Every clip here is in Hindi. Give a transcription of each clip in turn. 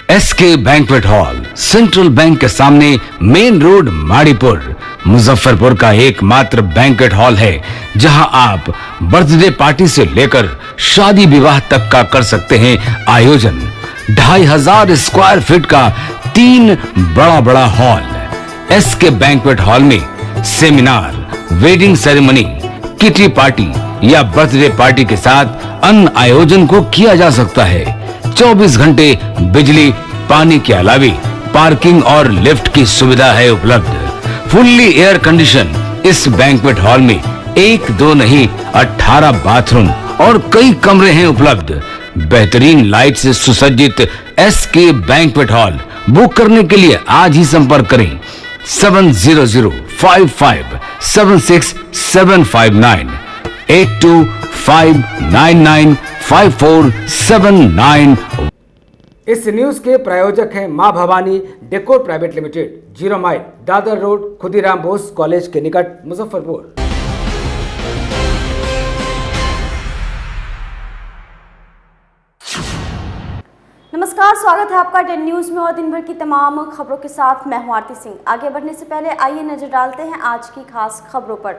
SK banquet hall central bank के सामने, मेन रोड, माड़ीपुर, मुजफ्फरपुर का एकमात्र बैंक्वेट हॉल है जहां आप बर्थडे पार्टी से लेकर शादी विवाह तक का कर सकते हैं आयोजन। 2500 स्क्वायर फीट का 3 बड़ा हॉल। एसके बैंक्वेट हॉल में seminar, wedding ceremony, kitty party या बर्थडे पार्टी के साथ अन्य आयोजन को किया जा सकता है। 24 घंटे बिजली पानी के अलावे पार्किंग और लिफ्ट की सुविधा है उपलब्ध। फुल्ली एयर कंडीशन इस बैंक्वेट हॉल में 1, 2 नहीं 18 बाथरूम और कई कमरे हैं उपलब्ध। बेहतरीन लाइट से सुसज्जित एसके बैंक्वेट हॉल बुक करने के लिए आज ही संपर्क करें 7005576759 82599547 इस न्यूज के प्रायोजक हैं मां Bhavani decor private limited, 0 mile, Dadar road, Khudiram Bose college के निकट, मुजफ्फरपुर। नमस्कार, स्वागत है आपका 10 न्यूज में और दिन भर की तमाम खबरों के साथ मैं हूं आरती सिंह। आगे बढ़ने से पहले आइए नजर डालते हैं आज की खास खबरों पर।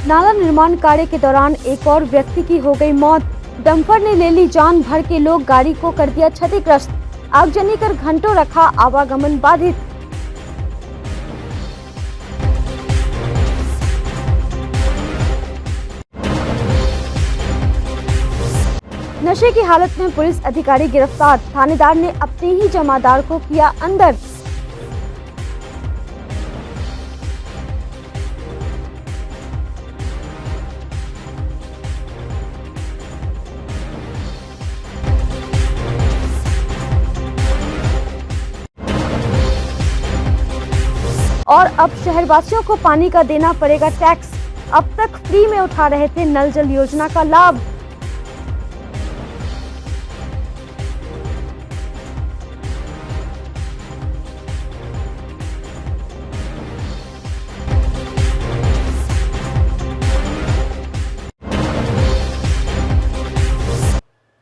नाला निर्माण कार्य के दौरान एक और व्यक्ति की हो गई मौत। डंपर ने ले ली जान, भर के लोग गाड़ी को कर दिया क्षतिग्रस्त। आगजनी कर घंटों रखा आवागमन बाधित। नशे की हालत में पुलिस अधिकारी गिरफ्तार, थानेदार ने अपने ही जमादार को किया अंदर। और अब शहरवासियों को पानी का देना पड़ेगा टैक्स। अब तक फ्री में उठा रहे थे नल जल योजना का लाभ।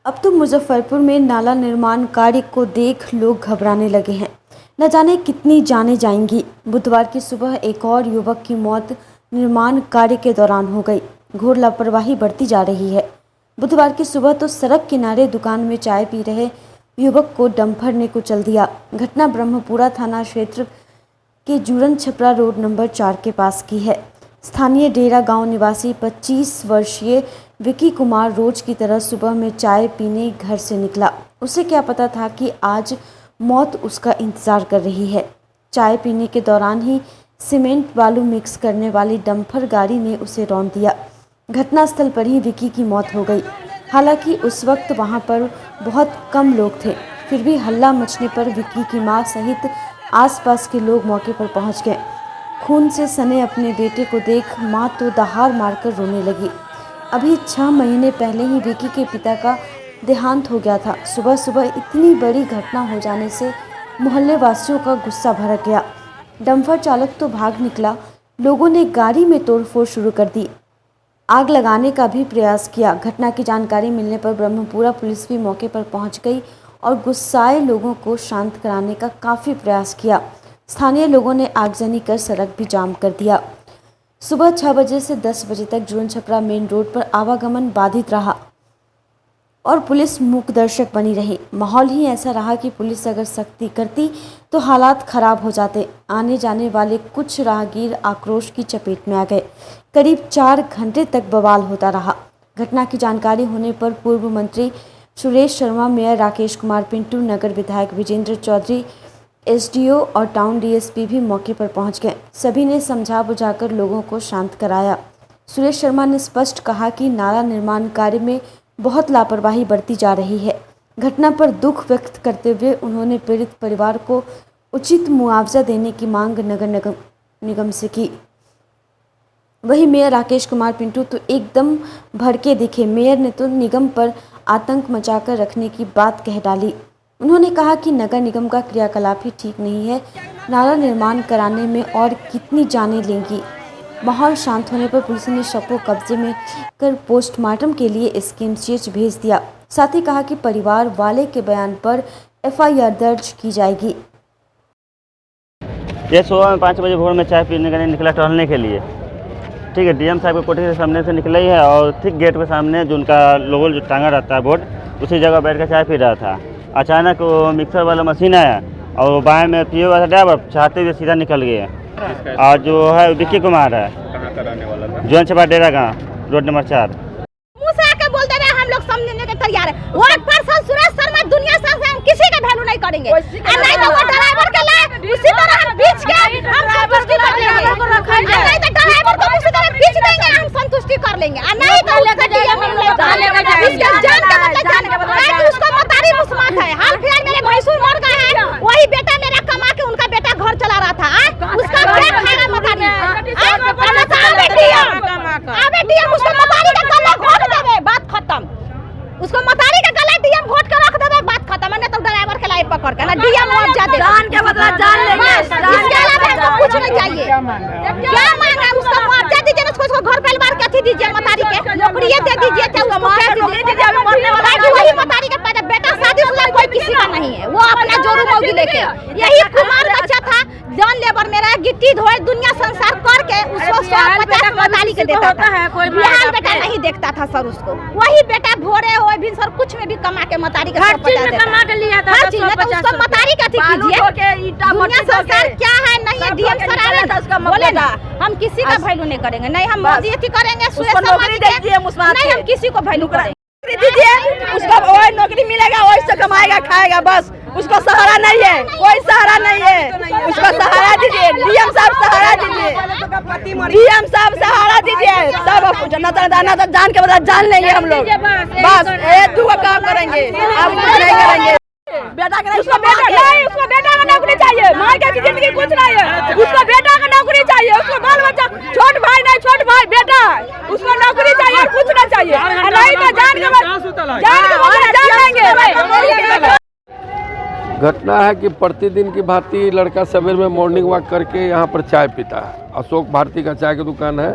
अब तो मुजफ्फरपुर में नाला निर्माण कार्य को देख लोग घबराने लगे हैं। न जाने कितनी जानें जाएंगी। बुधवार की सुबह एक और युवक की मौत निर्माण कार्य के दौरान हो गई। घोर लापरवाही बढ़ती जा रही है। बुधवार की सुबह तो सड़क किनारे दुकान में चाय पी रहे युवक को डंपर ने कुचल दिया। घटना ब्रह्मपुरा थाना क्षेत्र के जूरन छपरा रोड नंबर 4 के पास की है। स्थानीय डेरा गांव निवासी 25 वर्षीय विकी कुमार रोज की तरह सुबह में चाय पीने घर से निकला। उसे क्या पता था कि आज मौत उसका इंतज़ार कर रही है। चाय पीने के दौरान ही सीमेंट बालू मिक्स करने वाली डंपर गाड़ी ने उसे रौंद दिया। घटनास्थल पर ही विकी की मौत हो गई। हालांकि उस वक्त वहां पर बहुत कम लोग थे, फिर भी हल्ला मचने पर विकी की मां सहित आसपास के लोग मौके पर पहुंच गए। खून से सने अपने बेटे को देख मां तो दहाड़ मारकर रोने लगी। अभी 6 महीने पहले ही विकी के पिता का देहांत हो गया था। सुबह सुबह इतनी बड़ी घटना हो जाने से मोहल्ले वासियों का गुस्सा भड़क गया। डंपर चालक तो भाग निकला। लोगों ने गाड़ी में तोड़फोड़ शुरू कर दी। आग लगाने का भी प्रयास किया। घटना की जानकारी मिलने पर ब्रह्मपुरा पुलिस भी मौके पर पहुंच गई और गुस्साए लोगों को शांत कराने का काफ़ी प्रयास किया। स्थानीय लोगों ने आगजनी कर सड़क भी जाम कर दिया। सुबह 6 बजे से 10 बजे तक जूरन छपरा मेन रोड पर आवागमन बाधित रहा और पुलिस मूक दर्शक बनी रही। माहौल ही ऐसा रहा कि पुलिस अगर सख्ती करती तो हालात खराब हो जाते। आने जाने वाले कुछ राहगीर आक्रोश की चपेट में आ गए। करीब 4 घंटे तक बवाल होता रहा। घटना की जानकारी होने पर पूर्व मंत्री सुरेश शर्मा, मेयर राकेश कुमार पिंटू, नगर विधायक विजेंद्र चौधरी, एसडीओ और टाउन डीएसपी भी मौके पर पहुंच गए। सभी ने समझा बुझाकर लोगों को शांत कराया। सुरेश शर्मा ने स्पष्ट कहा कि नाला निर्माण कार्य में बहुत लापरवाही बरती जा रही है। घटना पर दुख व्यक्त करते हुए उन्होंने पीड़ित परिवार को उचित मुआवजा देने की मांग नगर निगम से की। वहीं मेयर राकेश कुमार पिंटू तो एकदम भड़के दिखे। मेयर ने तो निगम पर आतंक मचाकर रखने की बात कह डाली। उन्होंने कहा कि नगर निगम का क्रियाकलाप ही ठीक नहीं है। नाला निर्माण कराने में और कितनी जानें लेंगी। माहौल शांत होने पर पुलिस ने शव को कब्जे में कर पोस्टमार्टम के लिए एसकेएमसीएच भेज दिया। साथ ही कहा कि परिवार वाले के बयान पर एफआईआर दर्ज की जाएगी। ये सुबह में 5 बजे भोर में चाय पीने के लिए निकला टहलने के लिए। ठीक है, डीएम साहब के कोठी के सामने से निकला ही है और ठीक गेट के सामने जो उनका लोगो जो टांगा रहता है बोर्ड, उसी जगह बैठ कर चाय पी रहा था। अचानक वो मिक्सर वाला मशीन आया और वो बाएं में पिए हुआ था ड्राइवर, चाहते हुए सीधा निकल गए। और जो है विक्की कुमार है, जोन छपा डेरा गाँव रोड नंबर 4। हम लोग समझने के तैयार है। वो पर्सन सुरेश शर्मा दुनिया से हम किसी का वैल्यू नहीं करेंगे। नहीं तो वो ड्राइवर के लिए उसी तरह हम बीच के हम संतुष्टि कर लेंगे। नहीं तो ड्राइवर को उसी तरह बीच देंगे, हम संतुष्टि कर लेंगे। नहीं तो उसका डीएम हम ले इसके जान का मतलब जान है। उसको मतारी मुस्मात है। हाल फिलहाल मेरे भैंसुर मर गए हैं, वही बेटा मेरा कमा के उनका बेटा घर चला रहा था। उसका पेट खाएगा मतारी। अबे डीएम उसको मतारी का गला घोट देवे, बात खत्म। उसको मतारी का गला डीएम घोट के रख देवे, बात खत्म। मैंने तो ड्राइवर के लाइफ पकड़ के ना डीएम मुआवजा दे, जान के बदला जान लेंगे। इसके अलावा हमको कुछ नहीं चाहिए। क्या मांगा उसका मुआवजा दीजिए, उसको घर परिवार के अथी दीजिए, मतारी के नौकरी दे दीजिए, चाहे उसको पैसा दे दीजिए। अभी मरने वाला है वही मतारी का पैदा बेटा शादीशुदा कोई किसी का नहीं है। वो अपना जोरू मौगी लेके यही कुमार बच्चा था, जॉन लेबर मेरा गिट्टी धोए दुनिया संसार करके उसको 150 मतारी के देता था। बिहार बेटा नहीं देखता था सर उसको। वही बेटा भोरे हो भी सर कुछ में भी कमा के मतारी का 150 कमा के लिया था। हर चीज में तो उसको मतारी का कीजिए। दुनिया संसार क्या है नहीं है, डीएम सर आवे था उसका बोले ना हम किसी का वैल्यू नहीं करेंगे। नहीं हम मोदी अथी करेंगे, नौकरी दीजिए, नहीं हम किसी को वैल्यू करेंगे दीजिए। उसको वही नौकरी मिलेगा, वही से कमाएगा खाएगा, बस उसको सहारा नहीं है, कोई सहारा नहीं है। उसको सहारा दीजिए, डीएम साहब सहारा दीजिए, डीएम साहब सहारा दीजिए। सब ना तो जान के बदला जान लेंगे हम लोग, बस एक दो काम करेंगे, अब नहीं करेंगे। बेटा के उसको बेटा नहीं, उसको बेटा का नौकरी चाहिए। माँ की जिंदगी कुछ नहीं है, उसको बेटा का नौकरी चाहिए। उसको बाल बच्चा छोट भाई नहीं, छोट भाई बेटा, उसको नौकरी चाहिए, कुछ नहीं चाहिए। नहीं तो जान के लेंगे। घटना है कि प्रतिदिन की भांति लड़का सवेर में मॉर्निंग वॉक करके यहाँ पर चाय पीता है। अशोक भारती का चाय की दुकान है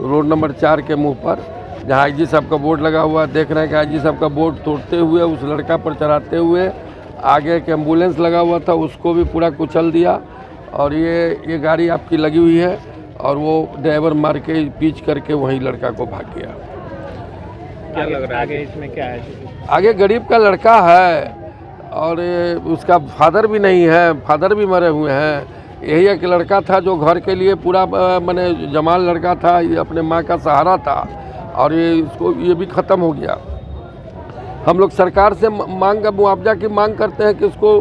रोड नंबर 4 के मुंह पर, जहाँ आईजी साहब का बोर्ड लगा हुआ है। देख रहे हैं कि आईजी साहब का बोर्ड तोड़ते हुए उस लड़का पर चढ़ाते हुए आगे एक एम्बुलेंस लगा हुआ था उसको भी पूरा कुचल दिया। और ये गाड़ी आपकी लगी हुई है और वो ड्राइवर मार के पीच करके वहीं लड़का को भाग गया। क्या लग रहा है आगे इसमें क्या है? आगे गरीब का लड़का है और उसका फादर भी नहीं है, फादर भी मरे हुए हैं। यही एक लड़का था जो घर के लिए पूरा माने जमाल लड़का था, ये अपने माँ का सहारा था और ये भी ख़त्म हो गया। हम लोग सरकार से मुआवजा की मांग करते हैं कि इसको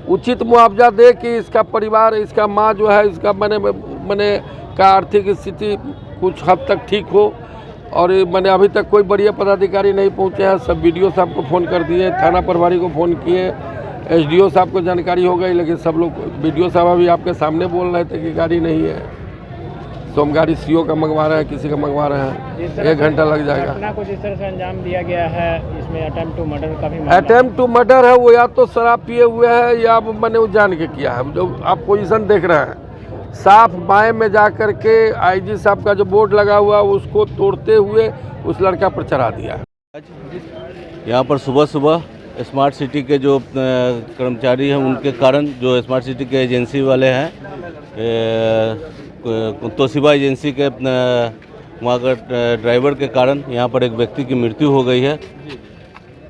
उचित मुआवजा दे कि इसका परिवार, इसका माँ जो है, इसका मने का आर्थिक स्थिति कुछ हद तक ठीक हो। और मैंने अभी तक कोई बढ़िया पदाधिकारी नहीं पहुंचे हैं। सब बीडीओ साहब को फ़ोन कर दिए, थाना प्रभारी को फ़ोन किए, एसडीओ साहब को जानकारी हो गई, लेकिन सब लोग, बीडीओ साहब अभी आपके सामने बोल रहे थे कि गाड़ी नहीं है। तो हम गाड़ी सीओ का मंगवा रहे हैं, किसी का मंगवा रहे हैं, 1 घंटा लग जाएगा। घटना को जिस तरह से अंजाम दिया गया है, इसमें अटेम्प्ट टू मर्डर का भी अटेम्प्ट टू मर्डर है। वो या तो शराब पिए हुए है या मैंने वो जान के किया है। जो आप पोजीशन देख रहे हैं, साफ बाएं में जा कर के आईजी साहब का जो बोर्ड लगा हुआ उसको तोड़ते हुए उस लड़का पर चढ़ा दिया। यहाँ पर सुबह सुबह स्मार्ट सिटी के जो कर्मचारी हैं उनके कारण, जो स्मार्ट सिटी के एजेंसी वाले हैं, तोशिबा एजेंसी के वहाँ का ड्राइवर के कारण यहाँ पर एक व्यक्ति की मृत्यु हो गई है,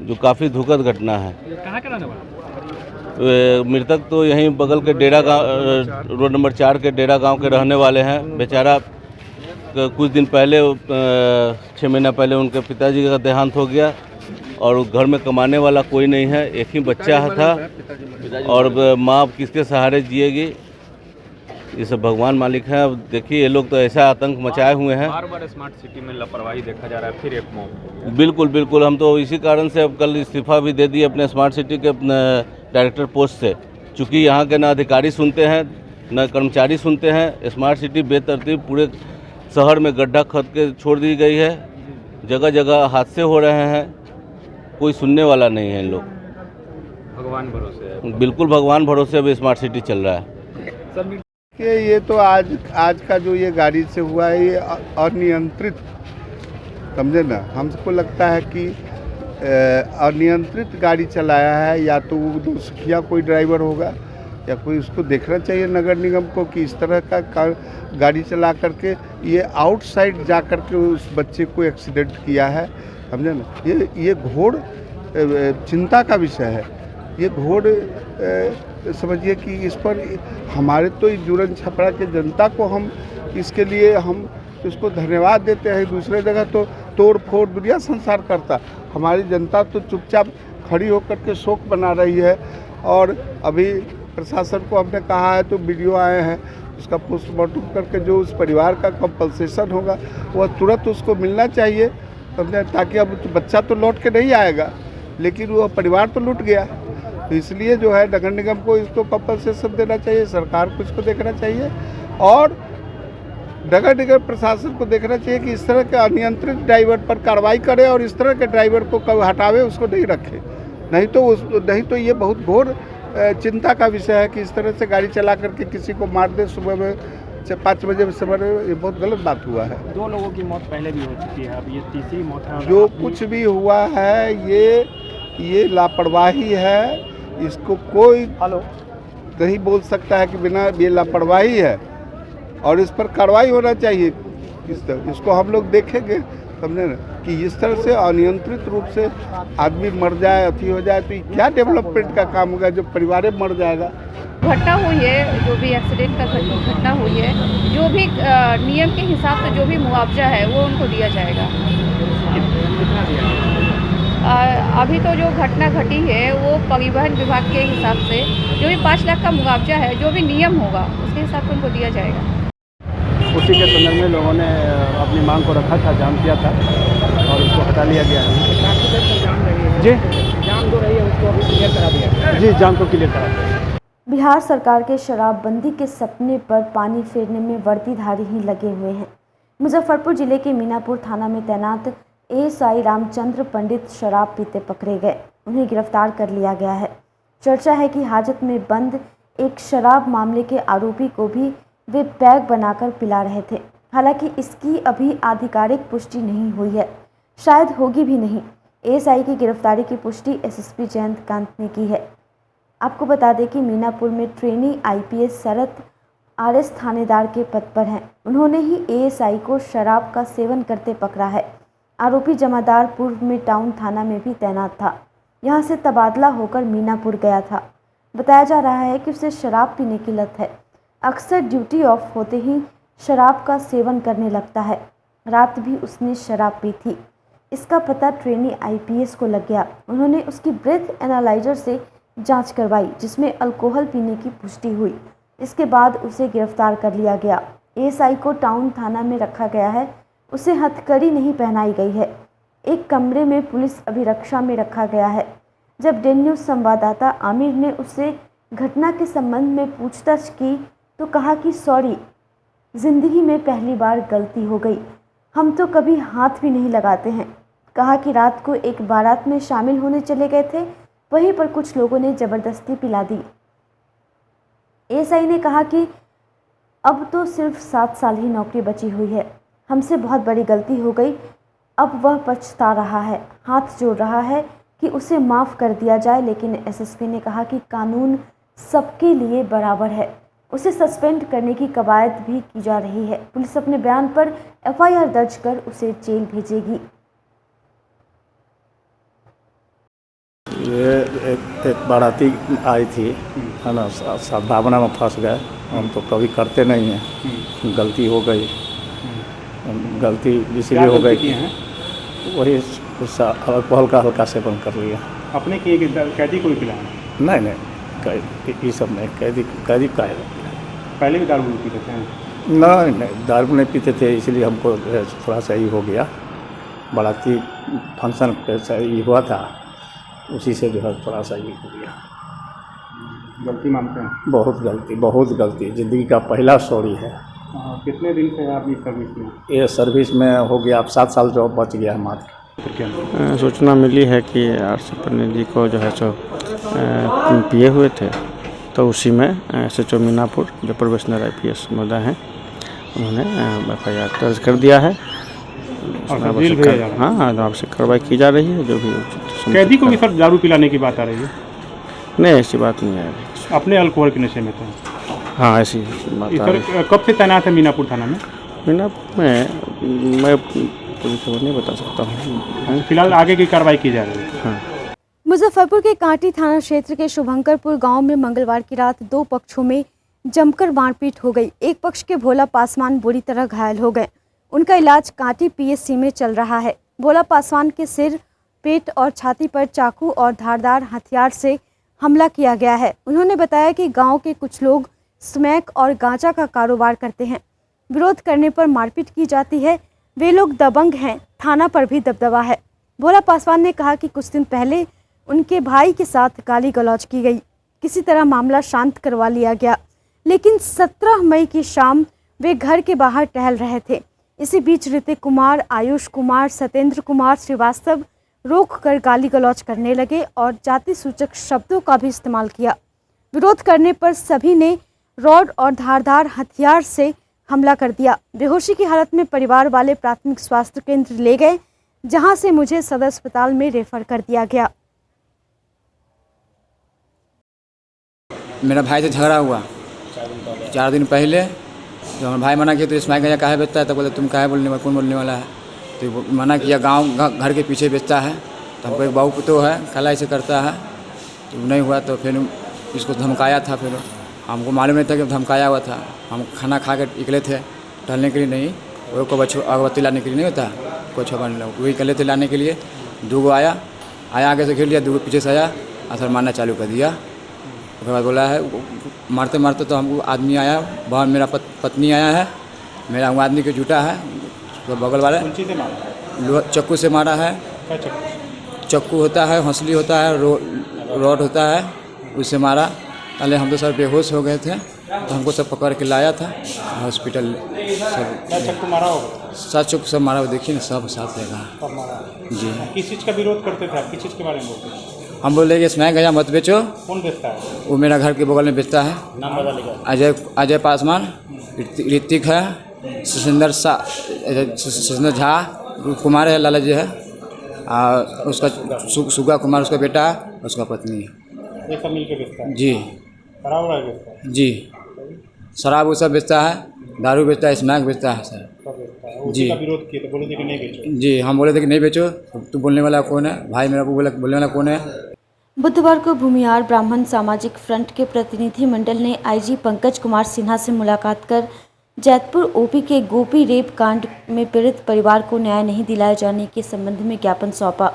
जो काफ़ी दुखद घटना है। कहाँ का रहने वाला? मृतक तो यहीं बगल के डेरा गाँव, रोड नंबर 4 के डेरा गांव के रहने वाले हैं। बेचारा कुछ दिन पहले 6 महीना पहले उनके पिताजी का देहांत हो गया और घर में कमाने वाला कोई नहीं है, एक ही बच्चा था और माँ किसके सहारे जिएगी, ये सब भगवान मालिक है। अब देखिए ये लोग तो ऐसा आतंक मचाए हुए हैं। बार-बार स्मार्ट सिटी में लापरवाही देखा जा रहा है, फिर एक मौत। बिल्कुल बिल्कुल, हम तो इसी कारण से अब कल इस्तीफा भी दे दिए अपने स्मार्ट सिटी के डायरेक्टर पोस्ट से, चूँकि यहाँ के न अधिकारी सुनते हैं न कर्मचारी सुनते हैं। स्मार्ट सिटी बेतरतीब पूरे शहर में गड्ढा खोद के छोड़ दी गई है, जगह जगह हादसे हो रहे हैं, कोई सुनने वाला नहीं है। इन लोग भगवान भरोसे है। बिल्कुल भगवान भरोसे अब स्मार्ट सिटी चल रहा है। कि ये तो आज का जो ये गाड़ी से हुआ है ये अनियंत्रित, समझे ना। हमको लगता है कि अनियंत्रित गाड़ी चलाया है, या तो वो दोषिया कोई ड्राइवर होगा या कोई, उसको देखना चाहिए नगर निगम को कि इस तरह का गाड़ी चला करके ये आउटसाइड जा करके उस बच्चे को एक्सीडेंट किया है, समझे ना। ये घोर चिंता का विषय है। ये घोर समझिए कि इस पर हमारे तो जुरन छपरा के जनता को हम इसके लिए हम इसको धन्यवाद देते हैं। दूसरे जगह तो तोड़ फोड़ दुनिया संसार करता, हमारी जनता तो चुपचाप खड़ी होकर के शोक बना रही है। और अभी प्रशासन को हमने कहा है, तो वीडियो आए हैं, उसका पोस्टमार्टम करके जो उस परिवार का कंपनसेशन होगा वह तुरंत उसको मिलना चाहिए, समझे। ताकि अब तो बच्चा तो लौट के नहीं आएगा, लेकिन वह परिवार तो लूट गया। तो इसलिए जो है नगर निगम को इसको कंपनसेशन देना चाहिए, सरकार को इसको देखना चाहिए, और नगर निगम प्रशासन को देखना चाहिए कि इस तरह के अनियंत्रित ड्राइवर पर कार्रवाई करे और इस तरह के ड्राइवर को कब हटावे, उसको नहीं रखे। नहीं तो ये बहुत घोर चिंता का विषय है कि इस तरह से गाड़ी चला करके किसी को मार दे सुबह में 5 बजे समय में, ये बहुत गलत बात हुआ है। 2 लोगों की मौत पहले भी हो चुकी है, अब ये तीसरी मौत है। जो कुछ भी हुआ है ये लापरवाही है, इसको कोई नहीं बोल सकता है कि बिना ये लापरवाही है, और इस पर कार्रवाई होना चाहिए। इसको हम लोग देखेंगे, समझे ना, कि इस तरह से अनियंत्रित रूप से आदमी मर जाए, अति हो जाए, तो क्या डेवलपमेंट का काम होगा जब परिवार मर जाएगा। घटना हुई है, जो भी एक्सीडेंट का घटना हुई है, जो भी नियम के हिसाब से जो भी मुआवजा है वो उनको दिया जाएगा। कितना दिया? अभी तो जो घटना घटी है वो परिवहन विभाग के हिसाब से जो भी 5 लाख का मुआवजा है, जो भी नियम होगा उसके हिसाब से उनको दिया जाएगा। उसी के संदर्भ में लोगों ने अपनी मांग को रखा था, जाम किया था और उसको हटा लिया गया है। जी जाम जो रही है उसको अभी क्लियर करा दिया। जी जाम को क्लियर करा दिया। बिहार सरकार के शराबबंदी के सपने पर पानी फेरने में वर्दीधारी ही लगे हुए हैं। मुजफ्फरपुर जिले के मीनापुर थाना में तैनात एएसआई रामचंद्र पंडित शराब पीते पकड़े गए। उन्हें गिरफ्तार कर लिया गया है। चर्चा है कि हाजत में बंद एक शराब मामले के आरोपी को भी वे पैक बनाकर पिला रहे थे। हालांकि इसकी अभी आधिकारिक पुष्टि नहीं हुई है, शायद होगी भी नहीं। एएसआई की गिरफ्तारी की पुष्टि एसएसपी जयंत कांत ने की है। आपको बता दें कि मीनापुर में ट्रेनी आईपीएस शरद आरएस थानेदार के पद पर हैं। उन्होंने ही एएसआई को शराब का सेवन करते पकड़ा है। आरोपी जमादार पूर्व में टाउन थाना में भी तैनात था। यहां से तबादला होकर मीनापुर गया था। बताया जा रहा है कि उसे शराब पीने की लत है। अक्सर ड्यूटी ऑफ होते ही शराब का सेवन करने लगता है। रात भी उसने शराब पी थी। इसका पता ट्रेनी आईपीएस को लग गया। उन्होंने उसकी ब्रेथ एनालाइजर से जांच करवाई, जिसमें अल्कोहल पीने की पुष्टि हुई। इसके बाद उसे गिरफ्तार कर लिया गया। एएसआई को टाउन थाना में रखा गया है। उसे हथकड़ी नहीं पहनाई गई है। एक कमरे में पुलिस अभिरक्षा में रखा गया है। जब डेन न्यूज़ संवाददाता आमिर ने उससे घटना के संबंध में पूछताछ की तो कहा कि सॉरी, ज़िंदगी में पहली बार गलती हो गई, हम तो कभी हाथ भी नहीं लगाते हैं। कहा कि रात को एक बारात में शामिल होने चले गए थे, वहीं पर कुछ लोगों ने ज़बरदस्ती पिला दी। एएसआई ने कहा कि अब तो सिर्फ 7 साल ही नौकरी बची हुई है, हमसे बहुत बड़ी गलती हो गई। अब वह पछता रहा है, हाथ जोड़ रहा है कि उसे माफ़ कर दिया जाए, लेकिन एसएसपी ने कहा कि कानून सबके लिए बराबर है। उसे सस्पेंड करने की कवायद भी की जा रही है। पुलिस अपने बयान पर एफआईआर दर्ज कर उसे जेल भेजेगी। ये एक बाराती आई थी, है ना, सद्भावना में फंस गए। हम तो कभी करते नहीं हैं, गलती हो गई। गलती इसलिए हो गई कि वही अल्कोहल का हल्का सेवन कर लिया। अपने की कैदी को भी पिलाया? नहीं, ये सब नहीं, कैदी का है। पहले भी दारू पीते थे? नहीं, दारू नहीं पीते थे, इसलिए हमको थोड़ा सा ही हो गया। बाराती फंक्शन ये हुआ था, उसी से जो है थोड़ा सा ये हो गया। गलती मानते हैं? बहुत गलती। ज़िंदगी का पहला सॉरी है। कितने दिन से आप इस सर्विस में? ये सर्विस में हो गया अब 7 साल जो बच गया है मात्र। सूचना मिली है कि आरसी पंडित जी को जो है सो पिए हुए थे तो उसी में SHO मीनापुर जो प्रोबेशनर IPS महोदय हैं उन्होंने FIR दर्ज कर दिया है। हाँ, आवश्यक कार्रवाई की जा रही है। जो भी कैदी को भी सर दारू पिलाने की बात आ रही है? नहीं, ऐसी बात नहीं है। अपने अल्कोहल के नशे में थे? हाँ, ऐसी बात आ रही है। कब से तैनात है मीनापुर थाना में? मीनापुर में मैं पूरी खबर नहीं बता सकता हूँ। फिलहाल आगे की कार्रवाई की जा रही है। हाँ। मुजफ्फरपुर के कांटी थाना क्षेत्र के शुभंकरपुर गांव में मंगलवार की रात दो पक्षों में जमकर मारपीट हो गई। एक पक्ष के भोला पासवान बुरी तरह घायल हो गए। उनका इलाज कांटी PSC में चल रहा है। भोला पासवान के सिर, पेट और छाती पर चाकू और धारदार हथियार से हमला किया गया है। उन्होंने बताया कि गांव के कुछ लोग स्मैक और गांजा का कारोबार करते हैं। विरोध करने पर मारपीट की जाती है। वे लोग दबंग हैं। थाना पर भी दबदबा है। भोला पासवान ने कहा कि कुछ दिन पहले उनके भाई के साथ गाली गलौज की गई। किसी तरह मामला शांत करवा लिया गया, लेकिन 17 मई की शाम वे घर के बाहर टहल रहे थे। इसी बीच ऋतिक कुमार, आयुष कुमार, सत्येंद्र कुमार श्रीवास्तव रोक कर गाली गलौज करने लगे और जाति सूचक शब्दों का भी इस्तेमाल किया। विरोध करने पर सभी ने रॉड और धारदार हथियार से हमला कर दिया। बेहोशी की हालत में परिवार वाले प्राथमिक स्वास्थ्य केंद्र ले गए, जहां से मुझे सदर अस्पताल में रेफर कर दिया गया। मेरा भाई से झगड़ा हुआ 4 दिन पहले। तो हमारा भाई मना किया तो स्मैक गांजा काहे बेचता है? तो बोले तुम काहे बोलने वाला, कौन बोलने वाला है? तो मना किया। गांव घर के पीछे बेचता है। तो हमको एक बहू पुतो है, खाला ऐसे करता है। तो नहीं हुआ तो फिर इसको धमकाया था। फिर हमको मालूम नहीं था कि धमकाया हुआ था। हम खाना खा कर निकले थे टहलने के लिए। नहीं, वो को अगरबत्ती लाने के लिए नहीं होता, कुछ वही निकले थे लाने के लिए। 2 आया आगे से घेर लिया, 2 पीछे से आया, असर मारना चालू कर दिया। उसके बाद बोला है मारते मारते तो हमको आदमी आया, बाहर मेरा पत्नी आया है, मेरा वो आदमी को जूटा है तो बगल वाले चक्कू से मारा है। चक्कू होता है, हंसली होता है, रॉड होता है, उससे मारा। पहले हम तो सर बेहोश हो गए थे, तो हमको सब पकड़ के लाया था हॉस्पिटल। सब चक्कू मारा होगा? 7 चक्कू सब मारा हो, देखिए ना, सब साथ लगा जी। किस चीज़ का विरोध करते थे आप? किस चीज़ के बारे में बोलते थे? हम बोले कि स्मैक गांजा मत बेचो। कौन बेचता है? वो मेरा घर के बगल में बेचता है। नाम बता लीजिए। अजय पासवान, ऋतिक है, सुरेंद्र झा, कुमार है, लाला जी है, और उसका सुगा कुमार उसका बेटा है, उसका पत्नी है। ये सब मिलके बेचता है? जी। शराब बेचता है? जी, शराब वो सब बेचता है, दारू बेचता है, स्मैक बेचता है सर जी। विरोध किए तो बोले थे कि नहीं बेचो? जी, हम बोले थे कि नहीं बेचो। तू बोलने वाला कौन है? भाई मेरा को बोलने वाला कौन है? बुधवार को भूमिहार ब्राह्मण सामाजिक फ्रंट के प्रतिनिधि मंडल ने IG पंकज कुमार सिन्हा से मुलाकात कर जैतपुर OP के गोपी रेप कांड में पीड़ित परिवार को न्याय नहीं दिलाए जाने के संबंध में ज्ञापन सौंपा।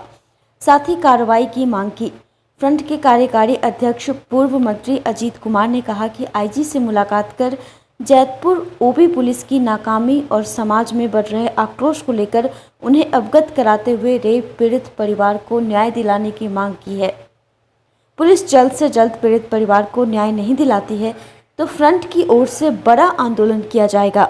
साथ ही कार्रवाई की मांग की। फ्रंट के कार्यकारी अध्यक्ष पूर्व मंत्री अजीत कुमार ने कहा कि IG से मुलाकात कर जैतपुर OP पुलिस की नाकामी और समाज में बढ़ रहे आक्रोश को लेकर उन्हें अवगत कराते हुए रेप पीड़ित परिवार को न्याय दिलाने की मांग की है। पुलिस जल्द से जल्द पीड़ित परिवार को न्याय नहीं दिलाती है तो फ्रंट की ओर से बड़ा आंदोलन किया जाएगा।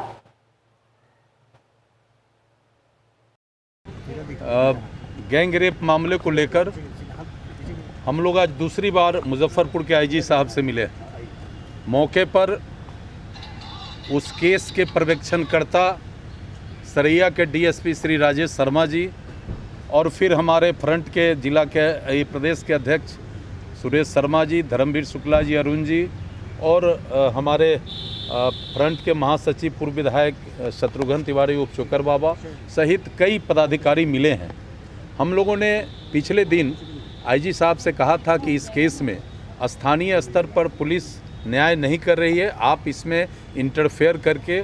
गैंग रेप मामले को लेकर हम लोग आज दूसरी बार मुजफ्फरपुर के IG साहब से मिले। मौके पर उस केस के पर्यवेक्षणकर्ता सरैया के DSP श्री राजेश शर्मा जी और फिर हमारे फ्रंट के जिला के प्रदेश के अध्यक्ष सुरेश शर्मा जी, धर्मवीर शुक्ला जी, अरुण जी और हमारे फ्रंट के महासचिव पूर्व विधायक शत्रुघ्न तिवारी उप चोकर बाबा सहित कई पदाधिकारी मिले हैं। हम लोगों ने पिछले दिन IG साहब से कहा था कि इस केस में स्थानीय स्तर पर पुलिस न्याय नहीं कर रही है, आप इसमें इंटरफेयर करके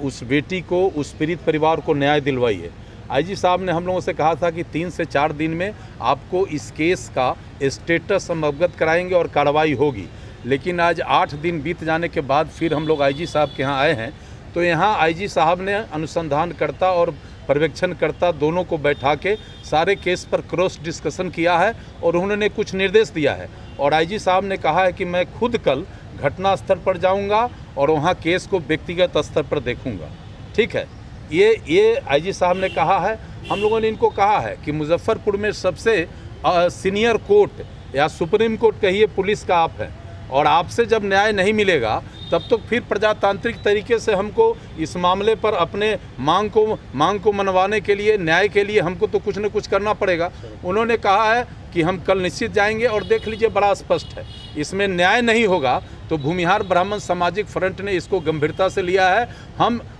उस बेटी को, उस पीड़ित परिवार को न्याय दिलवाइए। IG साहब ने हम लोगों से कहा था कि 3 से 4 दिन में आपको इस केस का स्टेटस हम अवगत कराएंगे और कार्रवाई होगी। लेकिन आज 8 दिन बीत जाने के बाद फिर हम लोग IG साहब के यहाँ आए हैं, तो यहाँ IG साहब ने अनुसंधानकर्ता और पर्यवेक्षणकर्ता दोनों को बैठा के सारे केस पर क्रॉस डिस्कशन किया है और उन्होंने कुछ निर्देश दिया है। और IG साहब ने कहा है कि मैं खुद कल घटना स्थल पर जाऊंगा और वहाँ केस को व्यक्तिगत स्तर पर देखूंगा। ठीक है, ये IG साहब ने कहा है। हम लोगों ने इनको कहा है कि मुजफ्फरपुर में सबसे सीनियर कोर्ट या सुप्रीम कोर्ट कहिए पुलिस का आप है, और आपसे जब न्याय नहीं मिलेगा तब तो फिर प्रजातांत्रिक तरीके से हमको इस मामले पर अपने मांग को मनवाने के लिए, न्याय के लिए हमको तो कुछ न कुछ करना पड़ेगा। उन्होंने कहा है कि हम कल निश्चित जाएंगे और देख लीजिए बड़ा स्पष्ट है, इसमें न्याय नहीं होगा तो भूमिहार ब्राह्मण सामाजिक फ्रंट ने इसको गंभीरता से लिया है।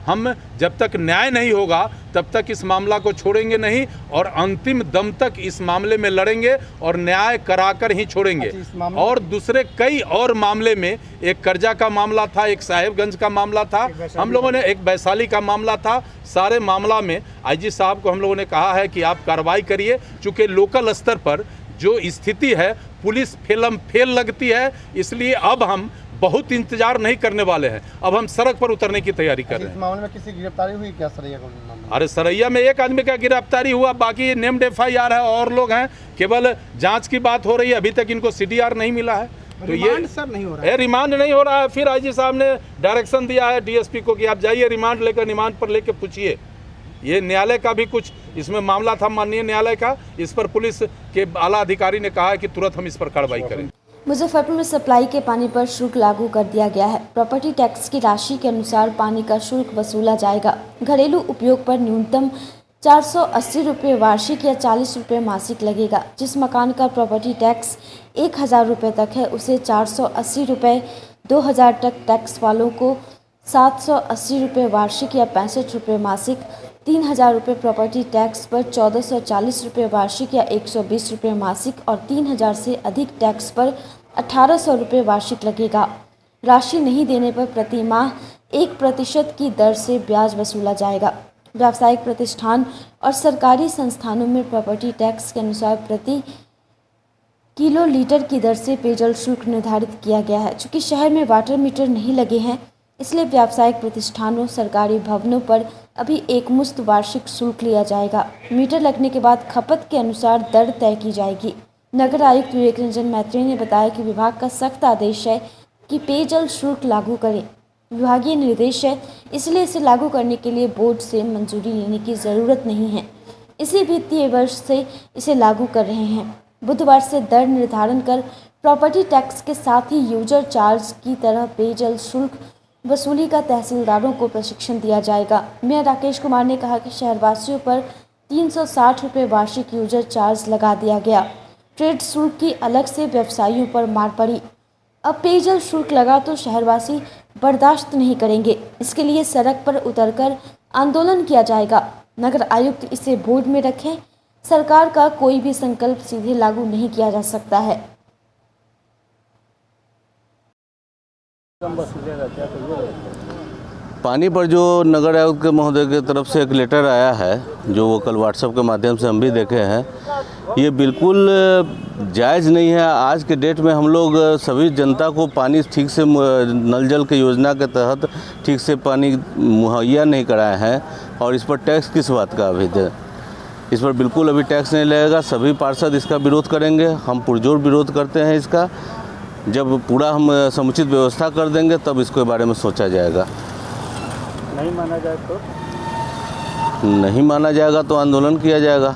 हम जब तक न्याय नहीं होगा तब तक इस मामला को छोड़ेंगे नहीं और अंतिम दम तक इस मामले में लड़ेंगे और न्याय कराकर ही छोड़ेंगे। और दूसरे कई और मामले में, एक कर्जा का मामला था, एक साहेबगंज का मामला था, हम लोगों ने एक वैशाली का मामला था, सारे मामला में आईजी साहब को हम लोगों ने कहा है कि आप कार्रवाई करिए, चूँकि लोकल स्तर पर जो स्थिति है पुलिस फेल लगती है, इसलिए अब हम बहुत इंतजार नहीं करने वाले हैं, अब हम सड़क पर उतरने की तैयारी कर रहे हैं। इस मामले में किसी गिरफ्तारी हुई क्या सरैया का मामला? अरे सरैया में एक आदमी का गिरफ्तारी हुआ, बाकी नेम्ड FIR है और लोग हैं, केवल जांच की बात हो रही है, अभी तक इनको CDR नहीं मिला है। तो ये सर नहीं हो रहा है, रिमांड नहीं हो रहा है। फिर आईजी साहब ने डायरेक्शन दिया है DSP को कि आप जाइए रिमांड लेकर, रिमांड पर लेकर पूछिए। ये न्यायालय का भी कुछ इसमें मामला था, माननीय न्यायालय का, इस पर पुलिस के आला अधिकारी ने कहा है कि तुरंत हम इस पर कार्रवाई करें। मुजफ्फरपुर में सप्लाई के पानी पर शुल्क लागू कर दिया गया है। प्रॉपर्टी टैक्स की राशि के अनुसार पानी का शुल्क वसूला जाएगा। घरेलू उपयोग पर न्यूनतम 480 रुपये वार्षिक या 40 रुपये मासिक लगेगा। जिस मकान का प्रॉपर्टी टैक्स 1000 रुपये तक है उसे 480 रुपये, 2000 तक टैक्स वालों को 780 रुपये वार्षिक या 65 रुपये मासिक, 3000 रुपये प्रॉपर्टी टैक्स पर 1440 रुपये वार्षिक या 120 रुपये मासिक और 3000 से अधिक टैक्स पर 1800 रुपये वार्षिक लगेगा। राशि नहीं देने पर प्रति माह 1% की दर से ब्याज वसूला जाएगा। व्यावसायिक प्रतिष्ठान और सरकारी संस्थानों में प्रॉपर्टी टैक्स के अनुसार प्रति किलो लीटर की दर से पेयजल शुल्क निर्धारित किया गया है। चूँकि शहर में वाटर मीटर नहीं लगे हैं, इसलिए व्यावसायिक प्रतिष्ठानों, सरकारी भवनों पर अभी एकमुश्त वार्षिक शुल्क लिया जाएगा। मीटर लगने के बाद खपत के अनुसार दर तय की जाएगी। नगर आयुक्त विवेक रंजन मैत्री ने बताया कि विभाग का सख्त आदेश है कि पेयजल शुल्क लागू करें। विभागीय निर्देश है, इसलिए इसे लागू करने के लिए बोर्ड से मंजूरी लेने की ज़रूरत नहीं है। इसी वित्तीय वर्ष से इसे लागू कर रहे हैं। बुधवार से दर निर्धारण कर प्रॉपर्टी टैक्स के साथ ही यूजर चार्ज की तरह पेयजल शुल्क वसूली का तहसीलदारों को प्रशिक्षण दिया जाएगा। मेयर राकेश कुमार ने कहा कि शहरवासियों पर 360 रुपये वार्षिक यूजर चार्ज लगा दिया गया। ट्रेड शुल्क की अलग से व्यवसायियों पर मार पड़ी। अब पेयजल शुल्क लगा तो शहरवासी बर्दाश्त नहीं करेंगे। इसके लिए सड़क पर उतरकर आंदोलन किया जाएगा। नगर आयुक्त इसे बोर्ड में रखें। सरकार का कोई भी संकल्प सीधे लागू नहीं किया जा सकता है। पानी पर जो नगर आयुक्त के महोदय की तरफ से एक लेटर आया है, जो वो कल व्हाट्सएप के माध्यम से हम भी देखे हैं, ये बिल्कुल जायज़ नहीं है। आज के डेट में हम लोग सभी जनता को पानी ठीक से, नल जल के योजना के तहत ठीक से पानी मुहैया नहीं कराए हैं और इस पर टैक्स किस बात का अभी दे? इस पर बिल्कुल अभी टैक्स नहीं लगेगा। सभी पार्षद इसका विरोध करेंगे, हम पुरजोर विरोध करते हैं इसका। जब पूरा हम समुचित व्यवस्था कर देंगे तब इसके बारे में सोचा जाएगा। नहीं माना जाए तो? नहीं माना जाएगा तो आंदोलन किया जाएगा।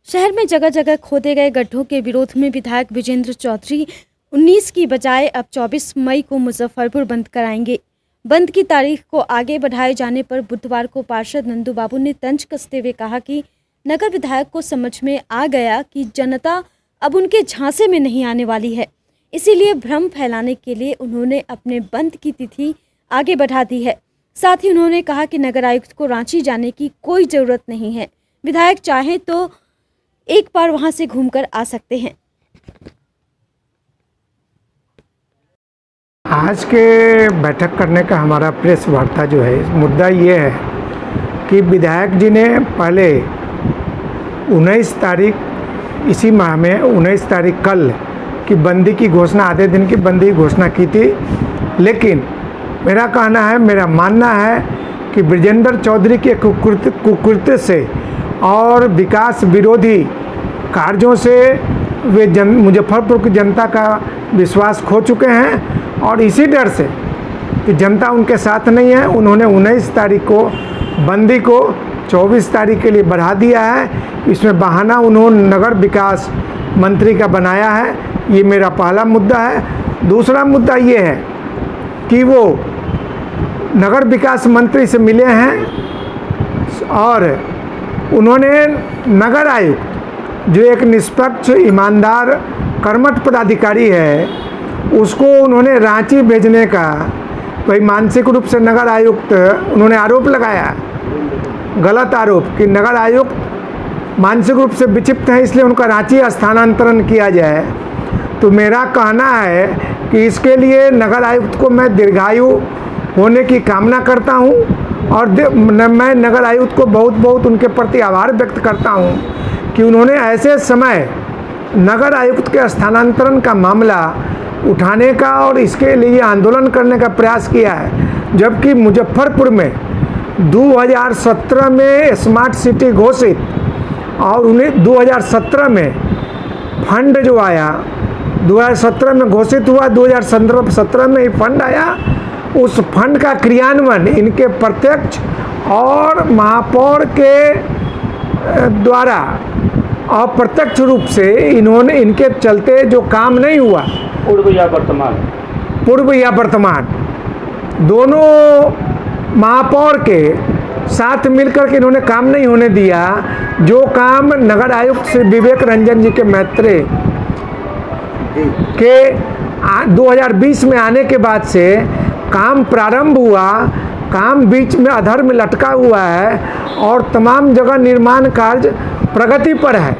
शहर में जगह जगह खोदे गए गड्ढों के विरोध में विधायक विजेंद्र चौधरी 19 की बजाय अब 24 मई को मुजफ्फरपुर बंद कराएंगे। बंद की तारीख को आगे बढ़ाए जाने पर बुधवार को पार्षद नंदू बाबू ने तंज कसते हुए कहा कि नगर विधायक को समझ में आ गया कि जनता अब उनके झांसे में नहीं आने वाली है, इसीलिए भ्रम फैलाने के लिए उन्होंने अपने बंद की तिथि आगे बढ़ा दी है। साथ ही उन्होंने कहा कि नगर आयुक्त को रांची जाने की कोई ज़रूरत नहीं है। विधायक चाहें तो एक बार वहां से घूमकर आ सकते हैं। आज के बैठक करने का हमारा प्रेस वार्ता जो है, मुद्दा ये है कि विधायक जी ने पहले 19 तारीख इसी माह में 19 तारीख कल की बंदी की घोषणा, आधे दिन की बंदी की घोषणा की थी। लेकिन मेरा कहना है, मेरा मानना है कि विजेंद्र चौधरी के कुकृत्य से और विकास विरोधी कार्यों से वे मुजफ्फरपुर की जनता का विश्वास खो चुके हैं और इसी डर से कि जनता उनके साथ नहीं है, उन्होंने 19 तारीख को बंदी को 24 तारीख के लिए बढ़ा दिया है। इसमें बहाना उन्होंने नगर विकास मंत्री का बनाया है। ये मेरा पहला मुद्दा है। दूसरा मुद्दा ये है कि वो नगर विकास मंत्री से मिले हैं और उन्होंने नगर आयुक्त जो एक निष्पक्ष ईमानदार कर्मठ पदाधिकारी है उसको उन्होंने रांची भेजने का भाई मानसिक रूप से नगर आयुक्त उन्होंने आरोप लगाया, गलत आरोप कि नगर आयुक्त मानसिक रूप से विक्षिप्त है इसलिए उनका रांची स्थानांतरण किया जाए। तो मेरा कहना है कि इसके लिए नगर आयुक्त को मैं दीर्घायु होने की कामना करता हूं और मैं नगर आयुक्त को बहुत बहुत उनके प्रति आभार व्यक्त करता हूं कि उन्होंने ऐसे समय नगर आयुक्त के स्थानांतरण का मामला उठाने का और इसके लिए आंदोलन करने का प्रयास किया है। जबकि मुजफ्फरपुर में 2017 में स्मार्ट सिटी घोषित और 2017 में फंड जो आया 2017 में घोषित हुआ, 2017 में ही फंड आया, उस फंड का क्रियान्वयन इनके प्रत्यक्ष और महापौर के द्वारा अप्रत्यक्ष रूप से इन्होंने इनके चलते जो काम नहीं हुआ पूर्व या वर्तमान दोनों महापौर के साथ मिलकर के इन्होंने काम नहीं होने दिया। जो काम नगर आयुक्त श्री विवेक रंजन जी के मैत्रे के 2020 में आने के बाद से काम प्रारंभ हुआ, काम बीच में अधर में लटका हुआ है और तमाम जगह निर्माण कार्य प्रगति पर है।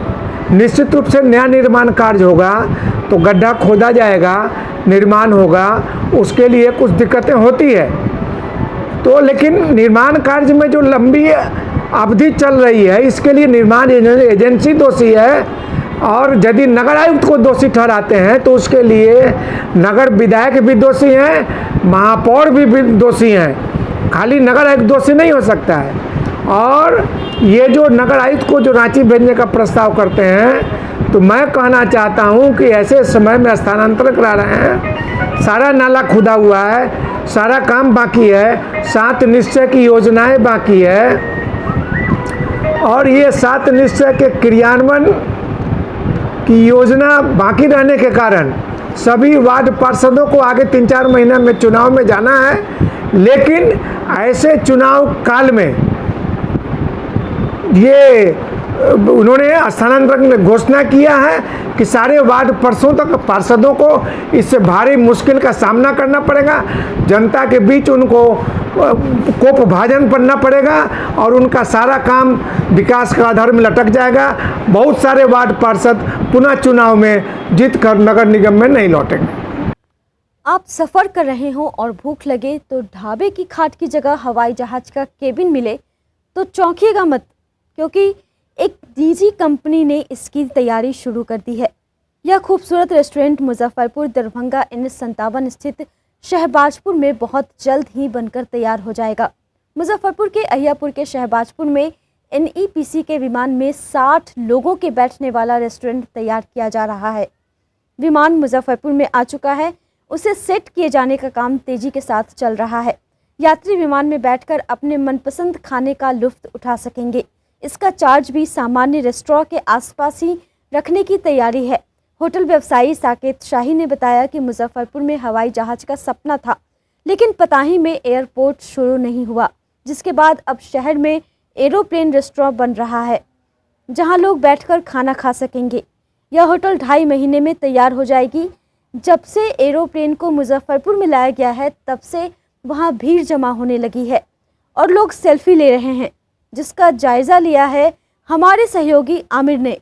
निश्चित रूप से नया निर्माण कार्य होगा तो गड्ढा खोदा जाएगा, निर्माण होगा, उसके लिए कुछ दिक्कतें होती है। तो लेकिन निर्माण कार्य में जो लंबी अवधि चल रही है इसके लिए निर्माण एजेंसी दोषी है और यदि नगर आयुक्त को दोषी ठहराते हैं तो उसके लिए नगर विधायक भी दोषी हैं, महापौर भी दोषी हैं, खाली नगर आयुक्त दोषी नहीं हो सकता है। और ये जो नगर आयुक्त को जो रांची भेजने का प्रस्ताव करते हैं तो मैं कहना चाहता हूं कि ऐसे समय में स्थानांतरण करा रहे हैं, सारा नाला खुदा हुआ है, सारा काम बाकी है, 7 निश्चय की योजनाएं बाकी है और ये 7 निश्चय के क्रियान्वयन की योजना बाकी रहने के कारण सभी वार्ड पार्षदों को आगे 3-4 महीने में चुनाव में जाना है। लेकिन ऐसे चुनाव काल में ये उन्होंने स्थानांतरण में घोषणा किया है कि सारे वार्ड पार्षदों को इससे भारी मुश्किल का सामना करना पड़ेगा, जनता के बीच उनको कोपभाजन पड़ना पड़ेगा और उनका सारा काम विकास का आधार में लटक जाएगा। बहुत सारे वार्ड पार्षद पुनः चुनाव में जीत कर नगर निगम में नहीं लौटेंगे। आप सफ़र कर रहे हो और भूख लगे तो ढाबे की खाट की जगह हवाई जहाज का केबिन मिले तो चौंकिएगा मत, क्योंकि एक निजी कंपनी ने इसकी तैयारी शुरू कर दी है। यह खूबसूरत रेस्टोरेंट मुजफ्फरपुर दरभंगा N57 स्थित शहबाजपुर में बहुत जल्द ही बनकर तैयार हो जाएगा। मुजफ्फरपुर के अहियापुर के शहबाजपुर में NEPC के विमान में 60 लोगों के बैठने वाला रेस्टोरेंट तैयार किया जा रहा है। विमान मुजफ्फरपुर में आ चुका है, उसे सेट किए जाने का काम तेजी के साथ चल रहा है। यात्री विमान में बैठकर अपने मनपसंद खाने का लुत्फ उठा सकेंगे। इसका चार्ज भी सामान्य रेस्टोरेंट के आसपास ही रखने की तैयारी है। होटल व्यवसायी साकेत शाही ने बताया कि मुजफ्फरपुर में हवाई जहाज का सपना था, लेकिन पताही में एयरपोर्ट शुरू नहीं हुआ, जिसके बाद अब शहर में एरोप्लेन रेस्टोरेंट बन रहा है जहां लोग बैठकर खाना खा सकेंगे। यह होटल 2.5 महीने में तैयार हो जाएगी। जब से एरोप्लेन को मुजफ्फरपुर में लाया गया है तब से वहां भीड़ जमा होने लगी है और लोग सेल्फी ले रहे हैं, जिसका जायजा लिया है हमारे सहयोगी आमिर ने।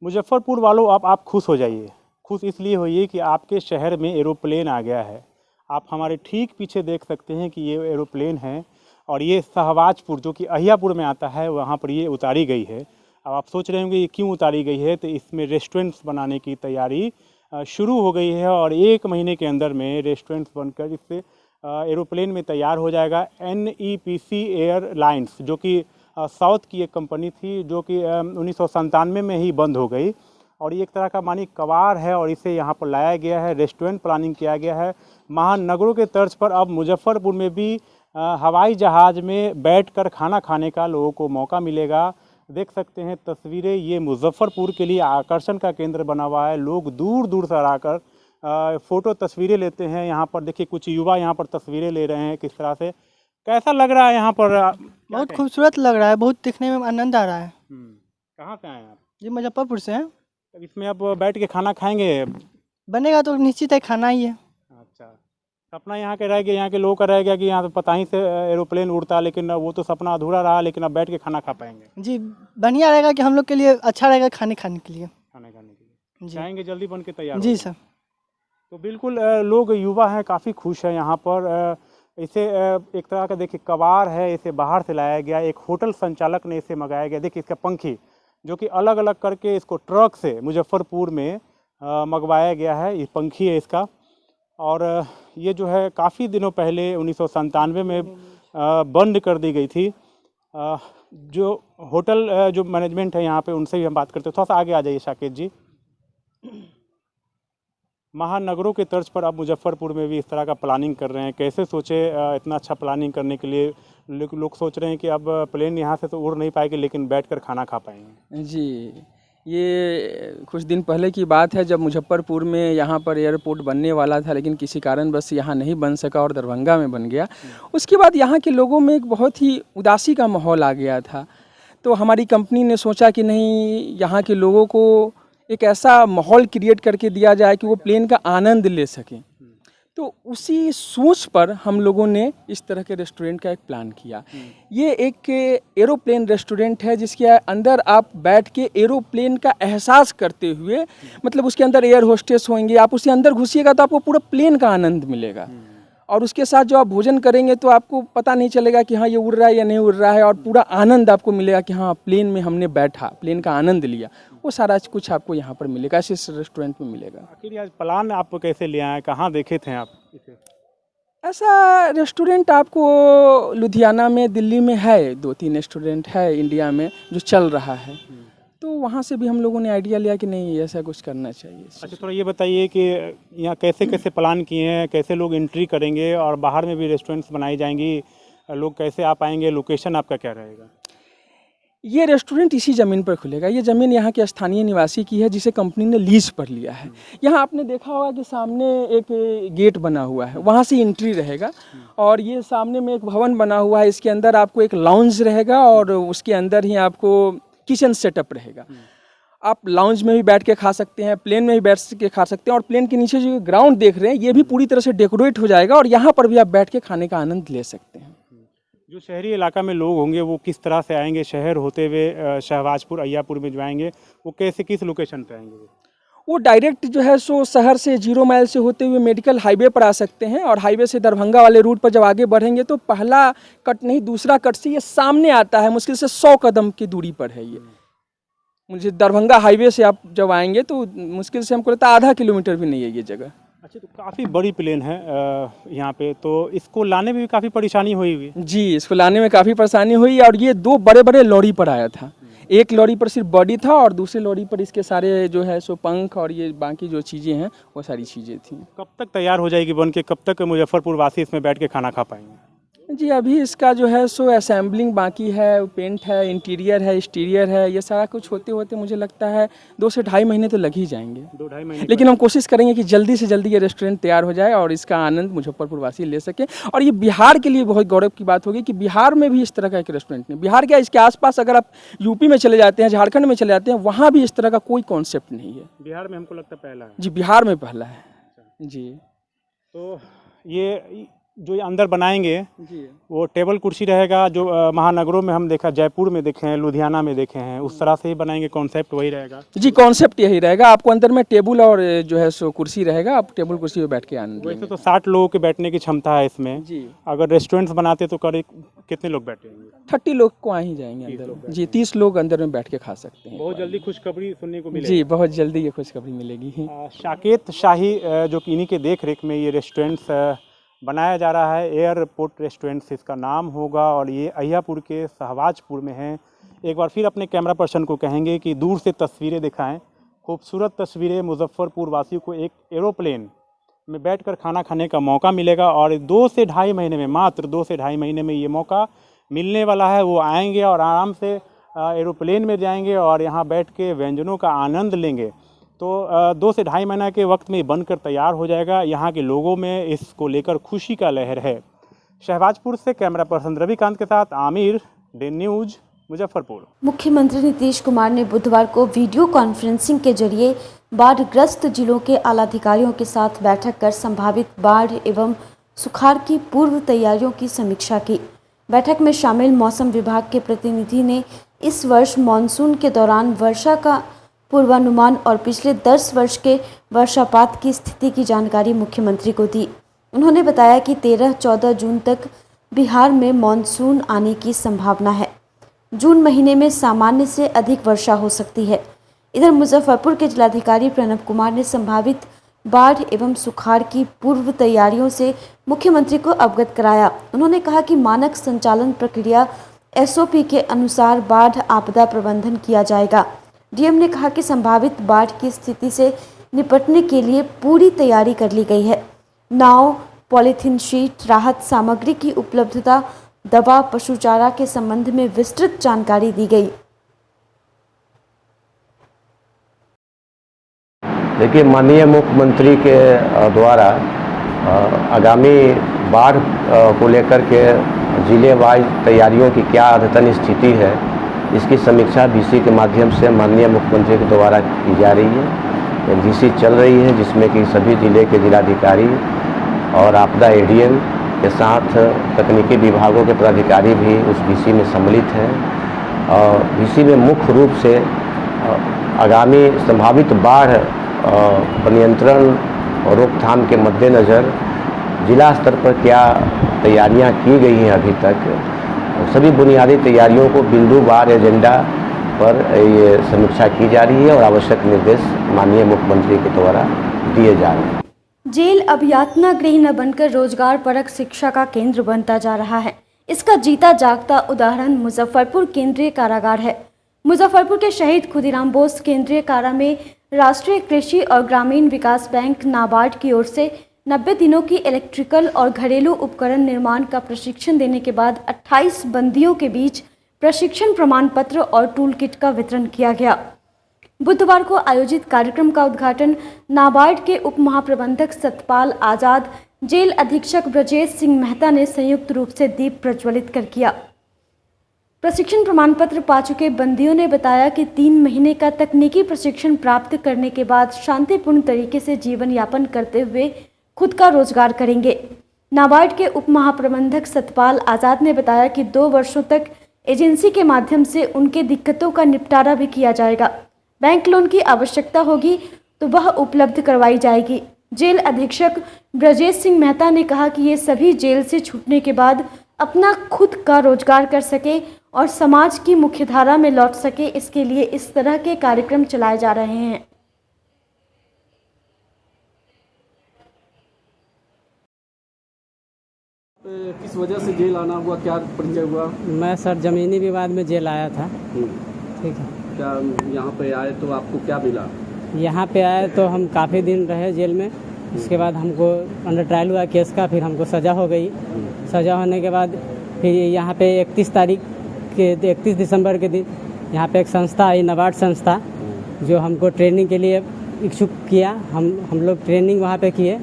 मुजफ्फरपुर वालों, अब आप खुश हो जाइए। खुश इसलिए होइए कि आपके शहर में एरोप्लेन आ गया है। आप हमारे ठीक पीछे देख सकते हैं कि ये एरोप्लेन है और ये शहबाजपुर जो कि अहियापुर में आता है वहाँ पर ये उतारी गई है। अब आप सोच रहे होंगे ये क्यों उतारी गई है, तो इसमें रेस्टोरेंट्स बनाने की तैयारी शुरू हो गई है और 1 महीने के अंदर में रेस्टोरेंट्स बनकर इससे एरोप्लेन में तैयार हो जाएगा। NEPC एयरलाइंस जो कि साउथ की एक कंपनी थी जो कि 1997 में ही बंद हो गई और ये एक तरह का मानी कबाड़ है और इसे यहाँ पर लाया गया है, रेस्टोरेंट प्लानिंग किया गया है। महानगरों के तर्ज पर अब मुजफ्फरपुर में भी हवाई जहाज़ में बैठकर खाना खाने का लोगों को मौका मिलेगा। देख सकते हैं तस्वीरें, ये मुजफ्फरपुर के लिए आकर्षण का केंद्र बना हुआ है। लोग दूर दूर से आकर फ़ोटो तस्वीरें लेते हैं। यहाँ पर देखिए कुछ युवा यहाँ पर तस्वीरें ले रहे हैं। किस तरह से कैसा लग रहा है यहाँ पर? बहुत खूबसूरत लग रहा है, बहुत दिखने में आनंद आ रहा है। कहाँ से आए हैं आप? जी मुजफ्फरपुर से हैं। इसमें अब बैठ के खाना खाएंगे? बनेगा तो निश्चित है, खाना ही है। अच्छा, सपना यहाँ के रह गया, यहाँ के लोगों का रह गया कि यहाँ तो पता ही से एरोप्लेन उड़ता, लेकिन वो तो सपना अधूरा रहा। लेकिन अब बैठ के खाना खा पाएंगे? जी बढ़िया रहेगा कि हम लोग के लिए अच्छा रहेगा खाने के लिए। जाएंगे जल्दी बन के तैयार? जी सर। तो बिल्कुल लोग युवा हैं, काफ़ी खुश हैं यहाँ पर। इसे एक तरह का देखिए कबार है, इसे बाहर से लाया गया, एक होटल संचालक ने इसे मंगाया गया। देखिए इसका पंखी जो कि अलग अलग करके इसको ट्रक से मुजफ्फरपुर में मंगवाया गया है। ये पंखी है इसका, और ये जो है काफ़ी दिनों पहले 1997 में बंद कर दी गई थी। जो होटल जो मैनेजमेंट है यहाँ पे, उनसे भी हम बात करते हैं। थोड़ा सा आगे आ जाइए साकेत जी। महानगरों के तर्ज पर अब मुजफ्फरपुर में भी इस तरह का प्लानिंग कर रहे हैं। कैसे सोचे इतना अच्छा प्लानिंग करने के लिए? लोग सोच रहे हैं कि अब प्लेन यहाँ से तो उड़ नहीं पाएगी, लेकिन बैठकर खाना खा पाएंगे। जी, ये कुछ दिन पहले की बात है जब मुजफ्फरपुर में यहाँ पर एयरपोर्ट बनने वाला था, लेकिन किसी कारण बस यहाँ नहीं बन सका और दरभंगा में बन गया। उसके बाद यहाँ के लोगों में एक बहुत ही उदासी का माहौल आ गया था। तो हमारी कंपनी ने सोचा कि नहीं, यहाँ के लोगों को एक ऐसा माहौल क्रिएट करके दिया जाए कि वो प्लेन का आनंद ले सकें। तो उसी सोच पर हम लोगों ने इस तरह के रेस्टोरेंट का एक प्लान किया। ये एक एरोप्लेन रेस्टोरेंट है जिसके अंदर आप बैठ के एरोप्लेन का एहसास करते हुए, मतलब उसके अंदर एयर होस्टेस होंगे, आप उसके अंदर घुसिएगा तो आपको पूरा प्लेन का आनंद मिलेगा। और उसके साथ जो आप भोजन करेंगे तो आपको पता नहीं चलेगा कि हाँ ये उड़ रहा है या नहीं उड़ रहा है, और पूरा आनंद आपको मिलेगा कि हाँ प्लेन में हमने बैठा, प्लेन का आनंद लिया। वो सारा कुछ आपको यहाँ पर मिलेगा, इस रेस्टोरेंट में मिलेगा। आखिर आज प्लान आप कैसे ले आए, कहाँ देखे थे आप इसे? ऐसा रेस्टोरेंट आपको लुधियाना में, दिल्ली में है, 2-3 रेस्टोरेंट है इंडिया में जो चल रहा है। तो वहाँ से भी हम लोगों ने आइडिया लिया कि नहीं ऐसा कुछ करना चाहिए। अच्छा, थोड़ा ये बताइए कि यहाँ कैसे कैसे प्लान किए हैं, कैसे लोग एंट्री करेंगे, और बाहर में भी रेस्टोरेंट्स बनाई जाएंगी, लोग कैसे आ पाएंगे, लोकेशन आपका क्या रहेगा? ये रेस्टोरेंट इसी ज़मीन पर खुलेगा। ये ज़मीन यहाँ के स्थानीय निवासी की है जिसे कंपनी ने लीज पर लिया है। यहाँ आपने देखा होगा कि सामने एक गेट बना हुआ है, वहाँ से एंट्री रहेगा। और ये सामने में एक भवन बना हुआ है, इसके अंदर आपको एक लाउंज रहेगा और उसके अंदर ही आपको किचन सेटअप रहेगा। आप लाउंज में भी बैठ के खा सकते हैं, प्लेन में भी बैठ के खा सकते हैं। और प्लेन के नीचे जो ग्राउंड देख रहे हैं ये भी पूरी तरह से डेकोरेट हो जाएगा और यहाँ पर भी आप बैठ के खाने का आनंद ले सकते हैं। जो शहरी इलाका में लोग होंगे वो किस तरह से आएंगे, शहर होते हुए शहबाजपुर अय्यापुर में जो आएंगे वो कैसे, किस लोकेशन पे आएंगे? वो डायरेक्ट जो है सो शहर से 0 माइल से होते हुए मेडिकल हाईवे पर आ सकते हैं। और हाईवे से दरभंगा वाले रूट पर जब आगे बढ़ेंगे तो पहला कट नहीं, दूसरा कट से ये सामने आता है। मुश्किल से 100 कदम की दूरी पर है ये। मुझे दरभंगा हाईवे से आप जब आएंगे तो मुश्किल से हमको लगता है आधा किलोमीटर भी नहीं है ये जगह। अच्छा, तो काफ़ी बड़ी प्लेन है यहाँ पे, तो इसको लाने में भी काफ़ी परेशानी हुई? जी, इसको लाने में काफ़ी परेशानी हुई। और ये 2 बड़े बड़े लॉरी पर आया था। एक लॉरी पर सिर्फ बॉडी था और दूसरे लॉरी पर इसके सारे जो है सो पंख और ये बाकी जो चीज़ें हैं वो सारी चीज़ें थी। कब तक तैयार हो जाएगी बन के, कब तक मुजफ्फरपुर वासी इसमें बैठ के खाना खा पाएंगे? जी, अभी इसका जो है सो असेंबलिंग बाकी है, पेंट है, इंटीरियर है, एक्सटीरियर है, ये सारा कुछ होते होते मुझे लगता है 2 से ढाई महीने तो लग ही जाएंगे। 2-2.5 महीने। लेकिन हम कोशिश करेंगे कि जल्दी से जल्दी ये रेस्टोरेंट तैयार हो जाए और इसका आनंद मुजफ्फरपुर वासी ले सके। और ये बिहार के लिए बहुत गौरव की बात होगी कि बिहार में भी इस तरह का एक रेस्टोरेंट नहीं। बिहार क्या, इसके आसपास अगर आप यूपी में चले जाते हैं, झारखंड में चले जाते हैं, वहाँ भी इस तरह का कोई कॉन्सेप्ट नहीं है। बिहार में हमको लगता है पहला है। जी, बिहार में पहला है जी। तो ये जो अंदर बनाएंगे जी, वो टेबल कुर्सी रहेगा जो महानगरों में हम देखा, जयपुर में देखे हैं, लुधियाना में देखे हैं, उस तरह से ही बनाएंगे, कॉन्सेप्ट वही रहेगा? जी, कॉन्सेप्ट यही रहेगा। आपको अंदर में टेबल और जो है सो कुर्सी रहेगा, आप टेबल कुर्सी पे बैठ के आनंद लेंगे। वैसे तो 60 लोगों के बैठने की क्षमता है इसमें जी। अगर रेस्टोरेंट्स बनाते तो करीब कितने लोग बैठेंगे? 30 लोग को आ ही जाएंगे अंदर। जी, 30 लोग अंदर में बैठ के खा सकते हैं। बहुत जल्दी खुशखबरी सुनने को मिलेगी। जी, बहुत जल्दी ये खुशखबरी मिलेगी। साकेत शाही जो कि इन्हीं के देख रेख में ये रेस्टोरेंट्स बनाया जा रहा है, एयरपोर्ट रेस्टोरेंट्स इसका नाम होगा, और ये अय्यापुर के शहबाजपुर में है। एक बार फिर अपने कैमरा पर्सन को कहेंगे कि दूर से तस्वीरें दिखाएं, खूबसूरत तस्वीरें। मुजफ्फरपुर वासियों को एक एरोप्लेन में बैठकर खाना खाने का मौका मिलेगा और 2 से ढाई महीने में, मात्र 2 से ढाई महीने में ये मौका मिलने वाला है। वो आएंगे और आराम से एरोप्लेन में जाएंगे और यहाँ बैठ के व्यंजनों का आनंद लेंगे तो 2 से ढाई महीना के वक्त में बनकर तैयार हो जाएगा। यहाँ के लोगों में इसको लेकर खुशी का लहर है। शहबाजपुर से कैमरा पर्सन रविकांत के साथ आमिर, डे न्यूज, मुजफ्फरपुर। मुख्यमंत्री नीतीश कुमार ने बुधवार को वीडियो कॉन्फ्रेंसिंग के जरिए बाढ़ग्रस्त जिलों के आलाधिकारियों के साथ बैठक कर संभावित बाढ़ एवं सुखाड़ की पूर्व तैयारियों की समीक्षा की। बैठक में शामिल मौसम विभाग के प्रतिनिधि ने इस वर्ष मानसून के दौरान वर्षा का पूर्वानुमान और पिछले 10 वर्ष के वर्षापात की स्थिति की जानकारी मुख्यमंत्री को दी। उन्होंने बताया कि 13-14 जून तक बिहार में मानसून आने की संभावना है। जून महीने में सामान्य से अधिक वर्षा हो सकती है। इधर मुजफ्फरपुर के जिलाधिकारी प्रणव कुमार ने संभावित बाढ़ एवं सुखाड़ की पूर्व तैयारियों से मुख्यमंत्री को अवगत कराया। उन्होंने कहा कि मानक संचालन प्रक्रिया SOP के अनुसार बाढ़ आपदा प्रबंधन किया जाएगा। डीएम ने कहा कि संभावित बाढ़ की स्थिति से निपटने के लिए पूरी तैयारी कर ली गई है। नाव, पॉलीथीन शीट, राहत सामग्री की उपलब्धता, दवा, पशु चारा के संबंध में विस्तृत जानकारी दी गई। देखिए, माननीय मुख्यमंत्री के द्वारा आगामी बाढ़ को लेकर के जिले वाइज तैयारियों की क्या अद्यतन स्थिति है, इसकी समीक्षा VC के माध्यम से माननीय मुख्यमंत्री के द्वारा की जा रही है। VC चल रही है जिसमें कि सभी जिले के जिलाधिकारी और आपदा ADM के साथ तकनीकी विभागों के पदाधिकारी भी उस VC में सम्मिलित हैं। और VC में मुख्य रूप से आगामी संभावित बाढ़ पर नियंत्रण और रोकथाम के मद्देनज़र जिला स्तर पर क्या तैयारियां की गई हैं अभी तक, सभी बुनियादी तैयारियों को बिंदुवार एजेंडा पर ये समीक्षा की जा रही है और आवश्यक निर्देश माननीय मुख्यमंत्री के द्वारा दिए जा रहे हैं। जेल अब यातना गृह न बनकर रोजगार परक शिक्षा का केंद्र बनता जा रहा है। इसका जीता जागता उदाहरण मुजफ्फरपुर केंद्रीय कारागार है। मुजफ्फरपुर के शहीद खुदीराम बोस केंद्रीय कारा में राष्ट्रीय कृषि और ग्रामीण विकास बैंक नाबार्ड की ओर से 90 दिनों की इलेक्ट्रिकल और घरेलू उपकरण निर्माण का प्रशिक्षण देने के बाद 28 बंदियों के बीच प्रशिक्षण प्रमाण पत्र और टूल किट का वितरण किया गया। बुधवार को आयोजित कार्यक्रम का उद्घाटन नाबार्ड के उप महाप्रबंधक सतपाल आजाद, जेल अधीक्षक ब्रजेश सिंह मेहता ने संयुक्त रूप से दीप प्रज्वलित कर किया। प्रशिक्षण प्रमाण पत्र पा चुके बंदियों ने बताया कि 3 महीने का तकनीकी प्रशिक्षण प्राप्त करने के बाद शांतिपूर्ण तरीके से जीवन यापन करते हुए खुद का रोजगार करेंगे। नाबार्ड के उप महाप्रबंधक सतपाल आजाद ने बताया कि 2 वर्षों तक एजेंसी के माध्यम से उनके दिक्कतों का निपटारा भी किया जाएगा। बैंक लोन की आवश्यकता होगी तो वह उपलब्ध करवाई जाएगी। जेल अधीक्षक ब्रजेश सिंह मेहता ने कहा कि ये सभी जेल से छूटने के बाद अपना खुद का रोजगार कर सके और समाज की मुख्यधारा में लौट सके, इसके लिए इस तरह के कार्यक्रम चलाए जा रहे हैं। किस वजह से जेल आना हुआ, क्या परिचय हुआ? मैं सर ज़मीनी विवाद में जेल आया था। ठीक है। क्या यहाँ पे आए तो आपको क्या मिला? यहाँ पे आए तो हम काफ़ी दिन रहे जेल में। उसके बाद हमको अंडर ट्रायल हुआ केस का, फिर हमको सज़ा हो गई। सज़ा होने के बाद फिर यहाँ पे 31 दिसंबर के दिन यहाँ पे एक संस्था आई, नाबार्ड संस्था, जो हमको ट्रेनिंग के लिए इच्छुक किया। हम लोग ट्रेनिंग वहाँ पे किए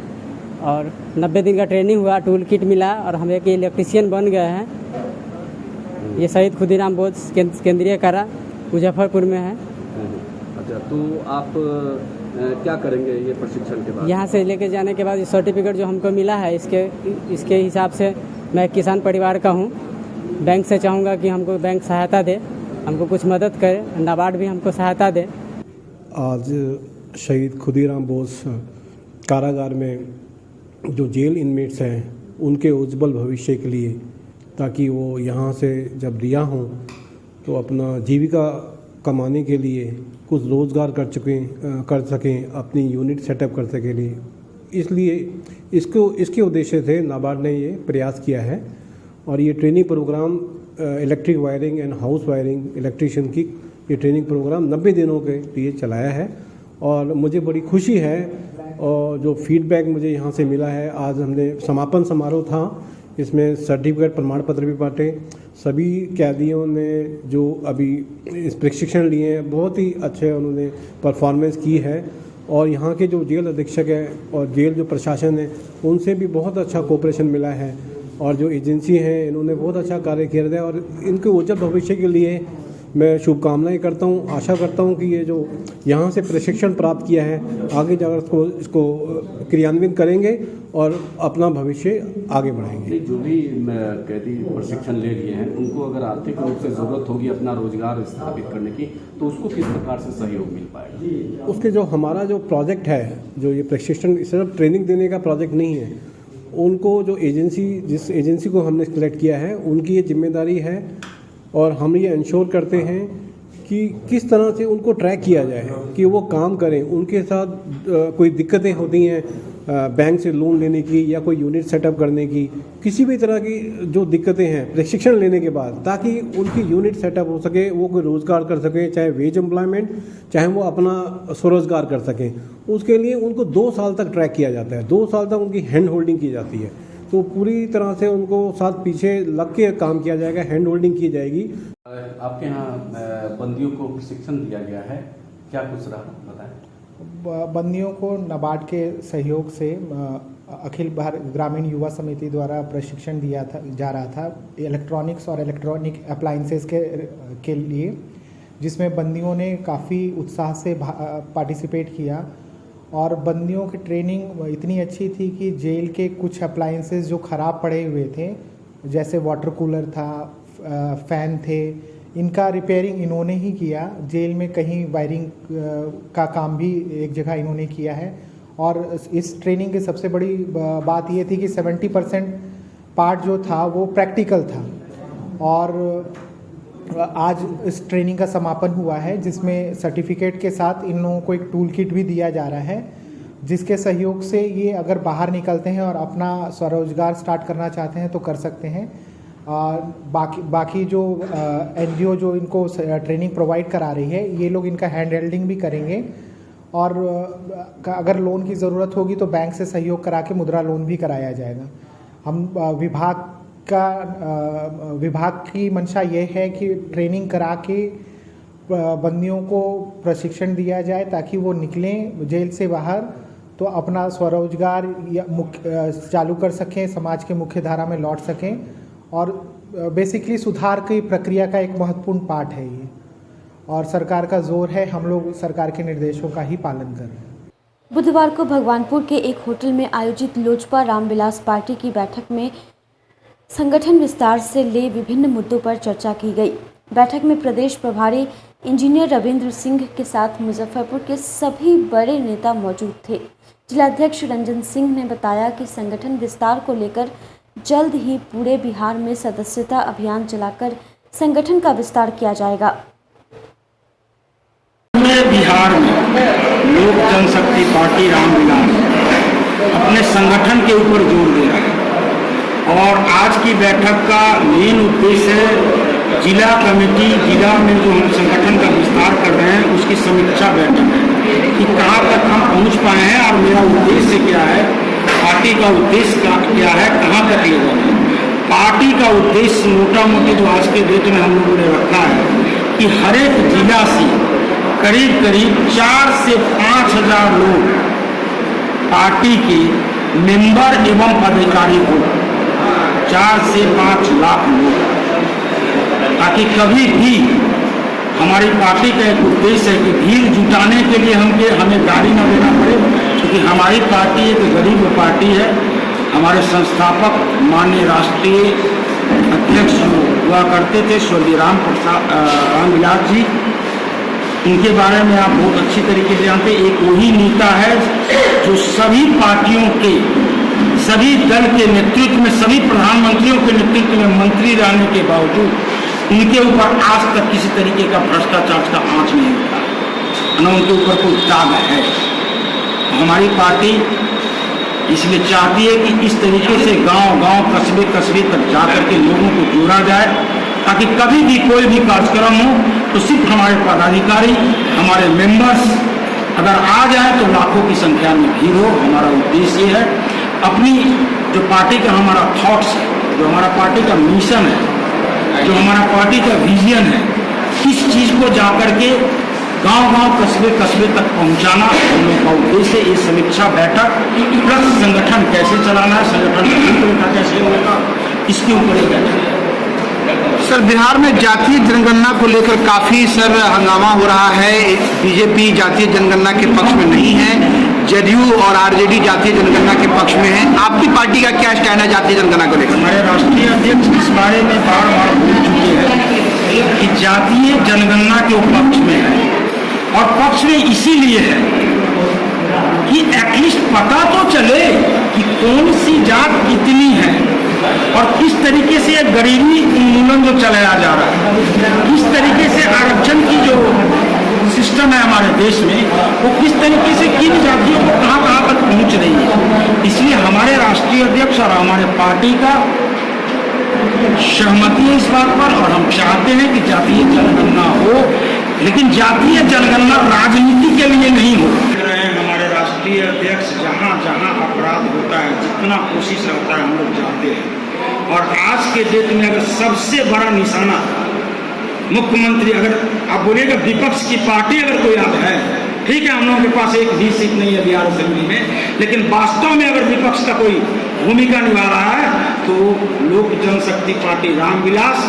और 90 दिन का ट्रेनिंग हुआ, टूल किट मिला और हम एक इलेक्ट्रीशियन बन गए हैं। ये शहीद खुदीराम बोस केंद्रीय कारा मुजफ्फरपुर में है। अच्छा, तो आप क्या करेंगे ये प्रशिक्षण के बाद? यहाँ से लेके जाने के बाद ये सर्टिफिकेट जो हमको मिला है, इसके हिसाब से मैं किसान परिवार का हूँ। बैंक से चाहूँगा कि हमको बैंक सहायता दे, हमको कुछ मदद करे, नाबार्ड भी हमको सहायता दे। आज शहीद खुदीराम बोस कारागार में जो जेल इनमेट्स हैं उनके उज्जवल भविष्य के लिए, ताकि वो यहाँ से जब रिहा हों तो अपना जीविका कमाने के लिए कुछ रोज़गार कर सकें, अपनी यूनिट सेटअप कर सके लिए, इसलिए इसके उद्देश्य से नाबार्ड ने ये प्रयास किया है। और ये training program electric wiring and house wiring electrician की ये ट्रेनिंग प्रोग्राम 90 दिनों के लिए चलाया है। और मुझे बड़ी खुशी है और जो फीडबैक मुझे यहाँ से मिला है, आज हमने समापन समारोह था, इसमें सर्टिफिकेट प्रमाण पत्र भी बांटे सभी कैदियों ने जो अभी इस प्रशिक्षण लिए हैं बहुत ही अच्छे उन्होंने परफॉर्मेंस की है और यहाँ के जो जेल अधीक्षक है और जेल जो प्रशासन है उनसे भी बहुत अच्छा कोऑपरेशन मिला है और जो एजेंसी हैं इन्होंने बहुत अच्छा कार्य किया है और इनके उज्जवल भविष्य के लिए मैं शुभकामनाएं करता हूं, आशा करता हूं कि ये जो यहाँ से प्रशिक्षण प्राप्त किया है आगे जाकर इसको क्रियान्वित करेंगे और अपना भविष्य आगे बढ़ाएंगे। जो भी कैदी प्रशिक्षण ले लिए हैं उनको अगर आर्थिक रूप से ज़रूरत होगी अपना रोजगार स्थापित करने की तो उसको किस प्रकार से सहयोग मिल पाएगा? उसके जो हमारा जो प्रोजेक्ट है, जो ये प्रशिक्षण सिर्फ ट्रेनिंग देने का प्रोजेक्ट नहीं है, उनको जो जिस एजेंसी को हमने सिलेक्ट किया है उनकी ये जिम्मेदारी है और हम ये इंश्योर करते हैं कि किस तरह से उनको ट्रैक किया जाए कि वो काम करें। उनके साथ कोई दिक्कतें होती हैं बैंक से लोन लेने की या कोई यूनिट सेटअप करने की, किसी भी तरह की जो दिक्कतें हैं प्रशिक्षण लेने के बाद, ताकि उनकी यूनिट सेटअप हो सके, वो कोई रोज़गार कर सके, चाहे वेज एम्प्लॉयमेंट चाहे वो अपना स्वरोजगार कर सकें। उसके लिए उनको 2 साल तक ट्रैक किया जाता है, 2 साल तक उनकी हैंड होल्डिंग की जाती है। तो पूरी तरह से उनको साथ पीछे लग के काम किया जाएगा, हैंड होल्डिंग की जाएगी। आपके यहाँ बंदियों को प्रशिक्षण दिया गया है, क्या कुछ रहा बताएं? बंदियों को नाबार्ड के सहयोग से अखिल भारत ग्रामीण युवा समिति द्वारा प्रशिक्षण दिया जा रहा था इलेक्ट्रॉनिक्स और इलेक्ट्रॉनिक अप्लायंसेस के लिए, जिसमें बंदियों ने काफ़ी उत्साह से पार्टिसिपेट किया और बंदियों की ट्रेनिंग इतनी अच्छी थी कि जेल के कुछ अप्लायंसेस जो ख़राब पड़े हुए थे, जैसे वाटर कूलर था, फ़ैन थे, इनका रिपेयरिंग इन्होंने ही किया। जेल में कहीं वायरिंग का काम भी एक जगह इन्होंने किया है। और इस ट्रेनिंग की सबसे बड़ी बात ये थी कि 70% पार्ट जो था वो प्रैक्टिकल था और आज इस ट्रेनिंग का समापन हुआ है, जिसमें सर्टिफिकेट के साथ इन लोगों को एक टूल किट भी दिया जा रहा है, जिसके सहयोग से ये अगर बाहर निकलते हैं और अपना स्वरोजगार स्टार्ट करना चाहते हैं तो कर सकते हैं। बाकी जो एनजीओ जो इनको ट्रेनिंग प्रोवाइड करा रही है, ये लोग इनका हैंड हेल्डिंग भी करेंगे और अगर लोन की ज़रूरत होगी तो बैंक से सहयोग करा के मुद्रा लोन भी कराया जाएगा। हम विभाग की मंशा ये है कि ट्रेनिंग करा के बंदियों को प्रशिक्षण दिया जाए ताकि वो निकलें जेल से बाहर तो अपना स्वरोजगार चालू कर सकें, समाज के मुख्य धारा में लौट सकें और बेसिकली सुधार की प्रक्रिया का एक महत्वपूर्ण पार्ट है ये। और सरकार का जोर है, हम लोग सरकार के निर्देशों का ही पालन कर रहे हैं। बुधवार को भगवानपुर के एक होटल में आयोजित लोजपा रामविलास पार्टी की बैठक में संगठन विस्तार से ले विभिन्न मुद्दों पर चर्चा की गई। बैठक में प्रदेश प्रभारी इंजीनियर रविंद्र सिंह के साथ मुजफ्फरपुर के सभी बड़े नेता मौजूद थे। जिलाध्यक्ष रंजन सिंह ने बताया कि संगठन विस्तार को लेकर जल्द ही पूरे बिहार में सदस्यता अभियान चलाकर संगठन का विस्तार किया जाएगा। बिहार में लोक जनशक्ति पार्टी रामविलास अपने संगठन के ऊपर जोर दे रहा है और आज की बैठक का मेन उद्देश्य है जिला कमेटी, जिला में जो हम संगठन का विस्तार कर रहे हैं उसकी समीक्षा बैठक है कि कहाँ तक हम पहुँच पाए हैं और मेरा उद्देश्य क्या है, पार्टी का उद्देश्य क्या है, कहाँ तक ले जाना है। पार्टी का उद्देश्य मोटा मोटी जो आज के डेट में हम लोगों ने रखा है कि हर एक जिला से करीब 4 से 5 हज़ार लोग पार्टी के मेंबर एवं अधिकारी हो, 4 से 5 लाख लोग, ताकि कभी भी हमारी पार्टी का एक उद्देश्य है कि भीड़ जुटाने के लिए हमें गाड़ी न देना पड़े, क्योंकि हमारी पार्टी एक गरीब पार्टी है। हमारे संस्थापक माननीय राष्ट्रीय अध्यक्ष हुआ करते थे स्वर्गीय रामविलास जी, इनके बारे में आप बहुत अच्छी तरीके से जानते हैं। एक वही नेता है जो सभी पार्टियों के, सभी दल के नेतृत्व में, सभी प्रधानमंत्रियों के नेतृत्व में मंत्री रहने के बावजूद उनके ऊपर आज तक किसी तरीके का भ्रष्टाचार का आंच नहीं उठा, न उनके ऊपर कोई दाग है। हमारी पार्टी इसलिए चाहती है कि इस तरीके से गांव-गांव, कस्बे तक जाकर के लोगों को जोड़ा जाए, ताकि कभी भी कोई भी कार्यक्रम हो तो सिर्फ हमारे पदाधिकारी, हमारे मेंबर्स अगर आ जाए तो लाखों की संख्या में भीड़ हो। हमारा उद्देश्य है अपनी जो पार्टी का हमारा थॉट्स है, जो हमारा पार्टी का मिशन है, जो हमारा पार्टी का विजन है, किस चीज़ को जाकर के गांव-गांव, कस्बे तक पहुंचाना हम लोग का उद्देश्य। ये समीक्षा बैठक प्लस संगठन कैसे चलाना है, संगठन का रूपरेखा कैसे होगा, इसके ऊपर एक बैठक है। सर, बिहार में जातीय जनगणना को लेकर काफ़ी सर हंगामा हो रहा है। बीजेपी जातीय जनगणना के पक्ष में नहीं है, जदयू और आरजेडी जातीय जनगणना के पक्ष में है। आपकी पार्टी का क्या स्टैंड है जातीय जनगणना को लेकर? हमारे राष्ट्रीय अध्यक्ष इस बारे में बार-बार बोल चुके हैं कि जातीय जनगणना के पक्ष में है, और पक्ष में इसीलिए है कि एटलीस्ट पता तो चले कि कौन सी जात कितनी है और किस तरीके से गरीबी उन्मूलन जो चलाया जा रहा है, किस तरीके से आरक्षण की जो सिस्टम है हमारे देश में, वो किस तरीके से किन जातियों को कहाँ तक पहुँच रही है। इसलिए हमारे राष्ट्रीय अध्यक्ष और हमारे पार्टी का सहमति है इस बात पर, और हम चाहते हैं कि जातीय जनगणना हो, लेकिन जातीय जनगणना राजनीति के लिए नहीं हो। हमारे राष्ट्रीय अध्यक्ष जहाँ जहाँ अपराध होता है, जितना कोशिश रहता है हम लोग जाते हैं, और आज के डेट में अगर सबसे बड़ा निशाना मुख्यमंत्री, अगर आप बोलिएगा विपक्ष की पार्टी अगर कोई अब है, ठीक है, हम लोगों के पास एक भी सीट नहीं है बिहार असेंबली में, लेकिन वास्तव में अगर विपक्ष का कोई भूमिका निभा रहा है तो लोक जनशक्ति पार्टी रामविलास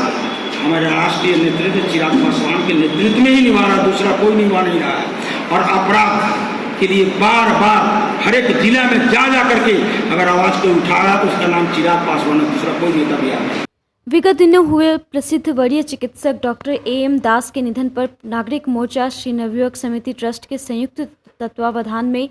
हमारे राष्ट्रीय नेतृत्व चिराग पासवान के नेतृत्व में ही निभा रहा है, दूसरा कोई निभा नहीं रहा है। और अपराध के लिए बार बार हर एक जिला में जा करके अगर आवाज कोई उठा रहा है तो उसका नाम चिराग पासवान है, दूसरा कोई नेता बिहार में। विगत दिनों हुए प्रसिद्ध वरीय चिकित्सक डॉक्टर AM दास के निधन पर नागरिक मोर्चा श्री नवयुवक समिति ट्रस्ट के संयुक्त तत्वावधान में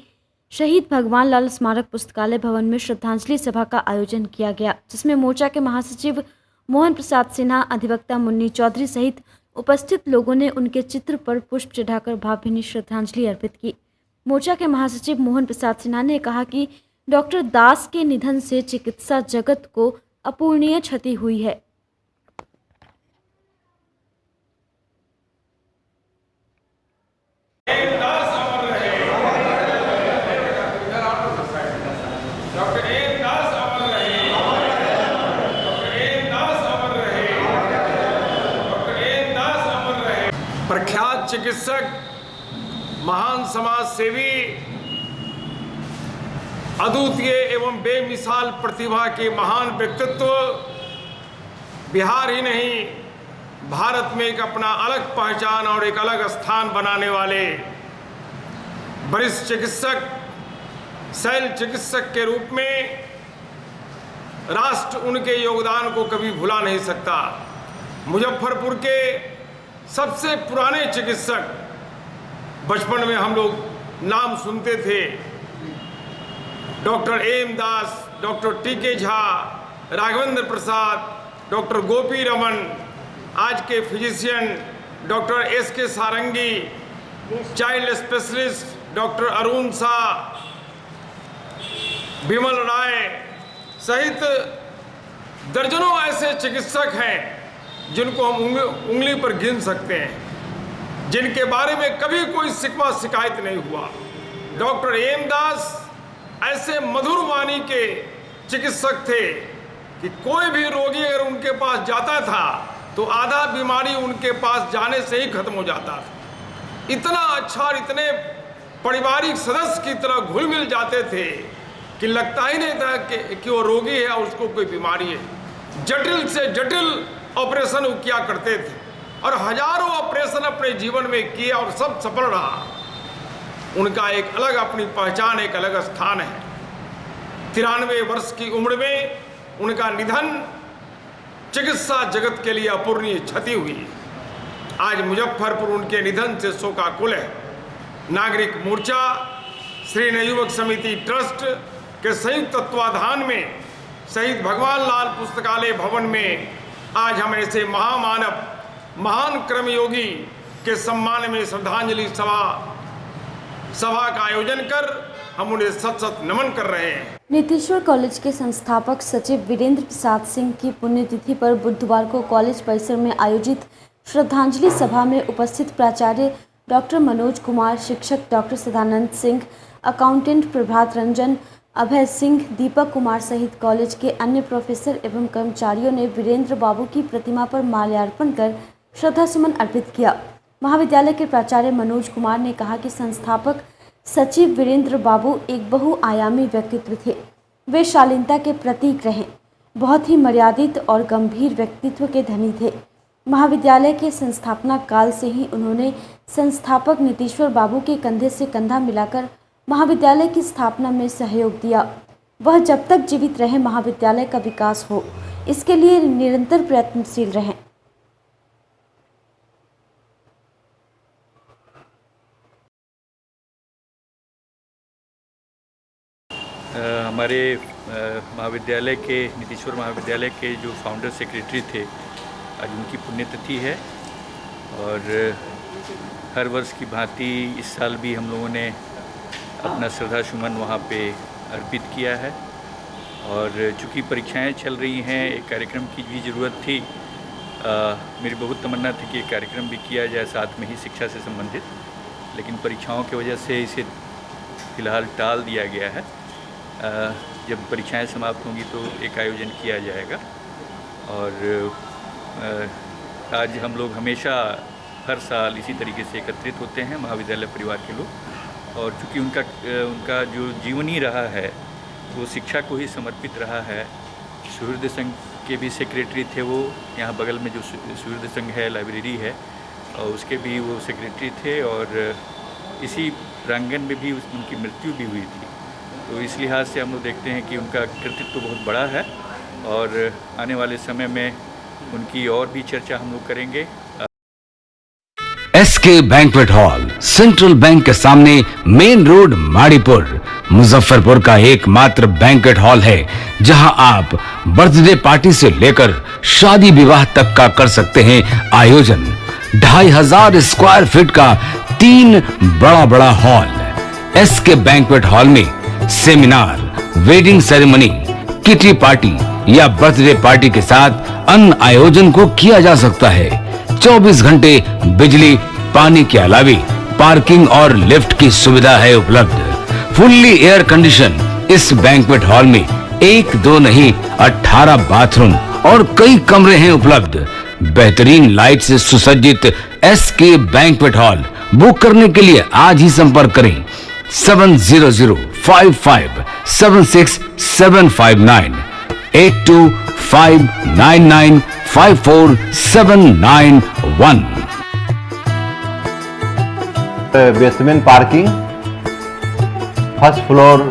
शहीद भगवान लाल स्मारक पुस्तकालय भवन में श्रद्धांजलि सभा का आयोजन किया गया, जिसमें मोर्चा के महासचिव मोहन प्रसाद सिन्हा, अधिवक्ता मुन्नी चौधरी सहित उपस्थित लोगों ने उनके चित्र पर पुष्प चढ़ाकर भावभीनी श्रद्धांजलि अर्पित की। मोर्चा के महासचिव मोहन प्रसाद सिन्हा ने कहा कि डॉक्टर दास के निधन से चिकित्सा जगत को अपूरणीय क्षति हुई है। प्रख्यात चिकित्सक, महान समाज सेवी, अद्वितीय एवं बेमिसाल प्रतिभा के महान व्यक्तित्व बिहार ही नहीं भारत में एक अपना अलग पहचान और एक अलग स्थान बनाने वाले वरिष्ठ चिकित्सक, शैल चिकित्सक के रूप में राष्ट्र उनके योगदान को कभी भुला नहीं सकता। मुजफ्फरपुर के सबसे पुराने चिकित्सक, बचपन में हम लोग नाम सुनते थे, doctor AM Das, doctor TK Jha, Raghavendra Prasad, doctor Gopi Raman, आज के physician doctor SK Sarangi, child specialist doctor Arun Shah, Vimal Rai सहित दर्जनों ऐसे चिकित्सक हैं जिनको हम उंगली पर गिन सकते हैं, जिनके बारे में कभी कोई शिकवा शिकायत नहीं हुआ। डॉक्टर AM दास ऐसे मधुर वाणी के चिकित्सक थे कि कोई भी रोगी अगर उनके पास जाता था तो आधा बीमारी उनके पास जाने से ही खत्म हो जाता था। इतना अच्छा और इतने पारिवारिक सदस्य की तरह घुल मिल जाते थे कि लगता ही नहीं था कि वो रोगी है और उसको कोई बीमारी है। जटिल से जटिल ऑपरेशन वो किया करते थे और हजारों ऑपरेशन अपने जीवन में किए और सब सफल रहा। उनका एक अलग अपनी पहचान, एक अलग स्थान है। 93 वर्ष की उम्र में उनका निधन चिकित्सा जगत के लिए अपूरणीय क्षति हुई। आज मुजफ्फरपुर उनके निधन से शोकाकुल है। नागरिक मोर्चा श्री नवयुवक समिति ट्रस्ट के संयुक्त तत्वाधान में शहीद भगवान लाल पुस्तकालय भवन में आज हम ऐसे महामानव, महान कर्मयोगी के सम्मान में श्रद्धांजलि सभा का आयोजन कर हम उन्हें सत सत नमन कर रहे हैं। नीतीश्वर कॉलेज के संस्थापक सचिव वीरेंद्र प्रसाद सिंह की पुण्यतिथि पर बुधवार को कॉलेज परिसर में आयोजित श्रद्धांजलि सभा में उपस्थित प्राचार्य डॉक्टर मनोज कुमार, शिक्षक डॉक्टर सदानंद सिंह, अकाउंटेंट प्रभात रंजन, अभय सिंह, दीपक कुमार सहित कॉलेज के अन्य प्रोफेसर एवं कर्मचारियों ने वीरेंद्र बाबू की प्रतिमा पर माल्यार्पण कर श्रद्धासुमन अर्पित किया। महाविद्यालय के प्राचार्य मनोज कुमार ने कहा कि संस्थापक सचिव वीरेंद्र बाबू एक बहुआयामी व्यक्तित्व थे। वे शालीनता के प्रतीक रहे, बहुत ही मर्यादित और गंभीर व्यक्तित्व के धनी थे। महाविद्यालय के संस्थापना काल से ही उन्होंने संस्थापक नीतीश्वर बाबू के कंधे से कंधा मिलाकर महाविद्यालय की स्थापना में सहयोग दिया। वह जब तक जीवित रहे महाविद्यालय का विकास हो, इसके लिए निरंतर प्रयत्नशील रहे। हमारे महाविद्यालय के नीतीश्वर महाविद्यालय के जो फाउंडर सेक्रेटरी थे, आज उनकी पुण्यतिथि है और हर वर्ष की भांति इस साल भी हम लोगों ने अपना श्रद्धासुमन वहाँ पे अर्पित किया है। और चूँकि परीक्षाएं चल रही हैं, एक कार्यक्रम की भी ज़रूरत थी। मेरी बहुत तमन्ना थी कि एक कार्यक्रम भी किया जाए साथ में ही शिक्षा से संबंधित, लेकिन परीक्षाओं की वजह से इसे फ़िलहाल टाल दिया गया है। जब परीक्षाएं समाप्त होंगी तो एक आयोजन किया जाएगा। और आज हम लोग हमेशा हर साल इसी तरीके से एकत्रित होते हैं महाविद्यालय परिवार के लोग, और चूँकि उनका जो जीवनी रहा है वो शिक्षा को ही समर्पित रहा है। सुहृद संघ के भी सेक्रेटरी थे वो, यहाँ बगल में जो सुहृद संघ है लाइब्रेरी है, और उसके भी वो सेक्रेटरी थे, और इसी प्रांगण में भी उनकी मृत्यु भी हुई थी। तो इस लिहाज से हम लोग देखते हैं कि उनका कृतित्व बहुत बड़ा है, और आने वाले समय में उनकी और भी चर्चा हम लोग करेंगे। SK banquet hall central bank के सामने मेन रोड माड़ीपुर मुजफ्फरपुर का एकमात्र बैंक्वेट हॉल है, जहां आप बर्थडे पार्टी से लेकर शादी विवाह तक का कर सकते हैं आयोजन। 2500 स्क्वायर फीट का 3 बड़ा हॉल। एसके बैंक्वेट हॉल में seminar, wedding ceremony, kitty party या बर्थडे पार्टी के साथ अन्य आयोजन को किया जा सकता है। 24 घंटे बिजली पानी के अलावा पार्किंग और लिफ्ट की सुविधा है उपलब्ध। फुल्ली एयर कंडीशन इस बैंक्वेट हॉल में 1, 2 नहीं 18 बाथरूम और कई कमरे हैं उपलब्ध। बेहतरीन लाइट से सुसज्जित एसके बैंक्वेट हॉल बुक करने के लिए आज ही संपर्क करें 7005576759 8259954791। Basement parking, first floor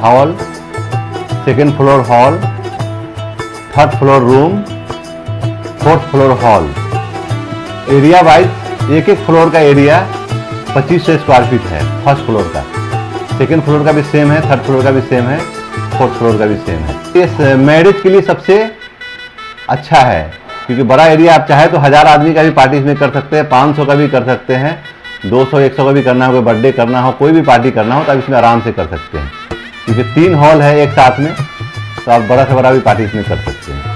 hall, second floor hall, third floor room, fourth floor hall. Area wise एक फ्लोर का एरिया 2500 स्क्वायर फीट है। फर्स्ट फ्लोर का, सेकेंड फ्लोर का भी सेम है, थर्ड फ्लोर का भी सेम है, फोर्थ फ्लोर का भी सेम है। इस मैरिज के लिए सबसे अच्छा है, क्योंकि बड़ा एरिया आप चाहे तो 1000 आदमी का भी पार्टी इसमें कर सकते हैं, 500 का भी कर सकते हैं, 200-100 का भी करना हो, कोई बर्थडे करना हो, कोई भी पार्टी करना हो तो आप इसमें आराम से कर सकते हैं। क्योंकि 3 हॉल है एक साथ में, तो आप बड़ा से बड़ा भी पार्टी इसमें कर सकते हैं।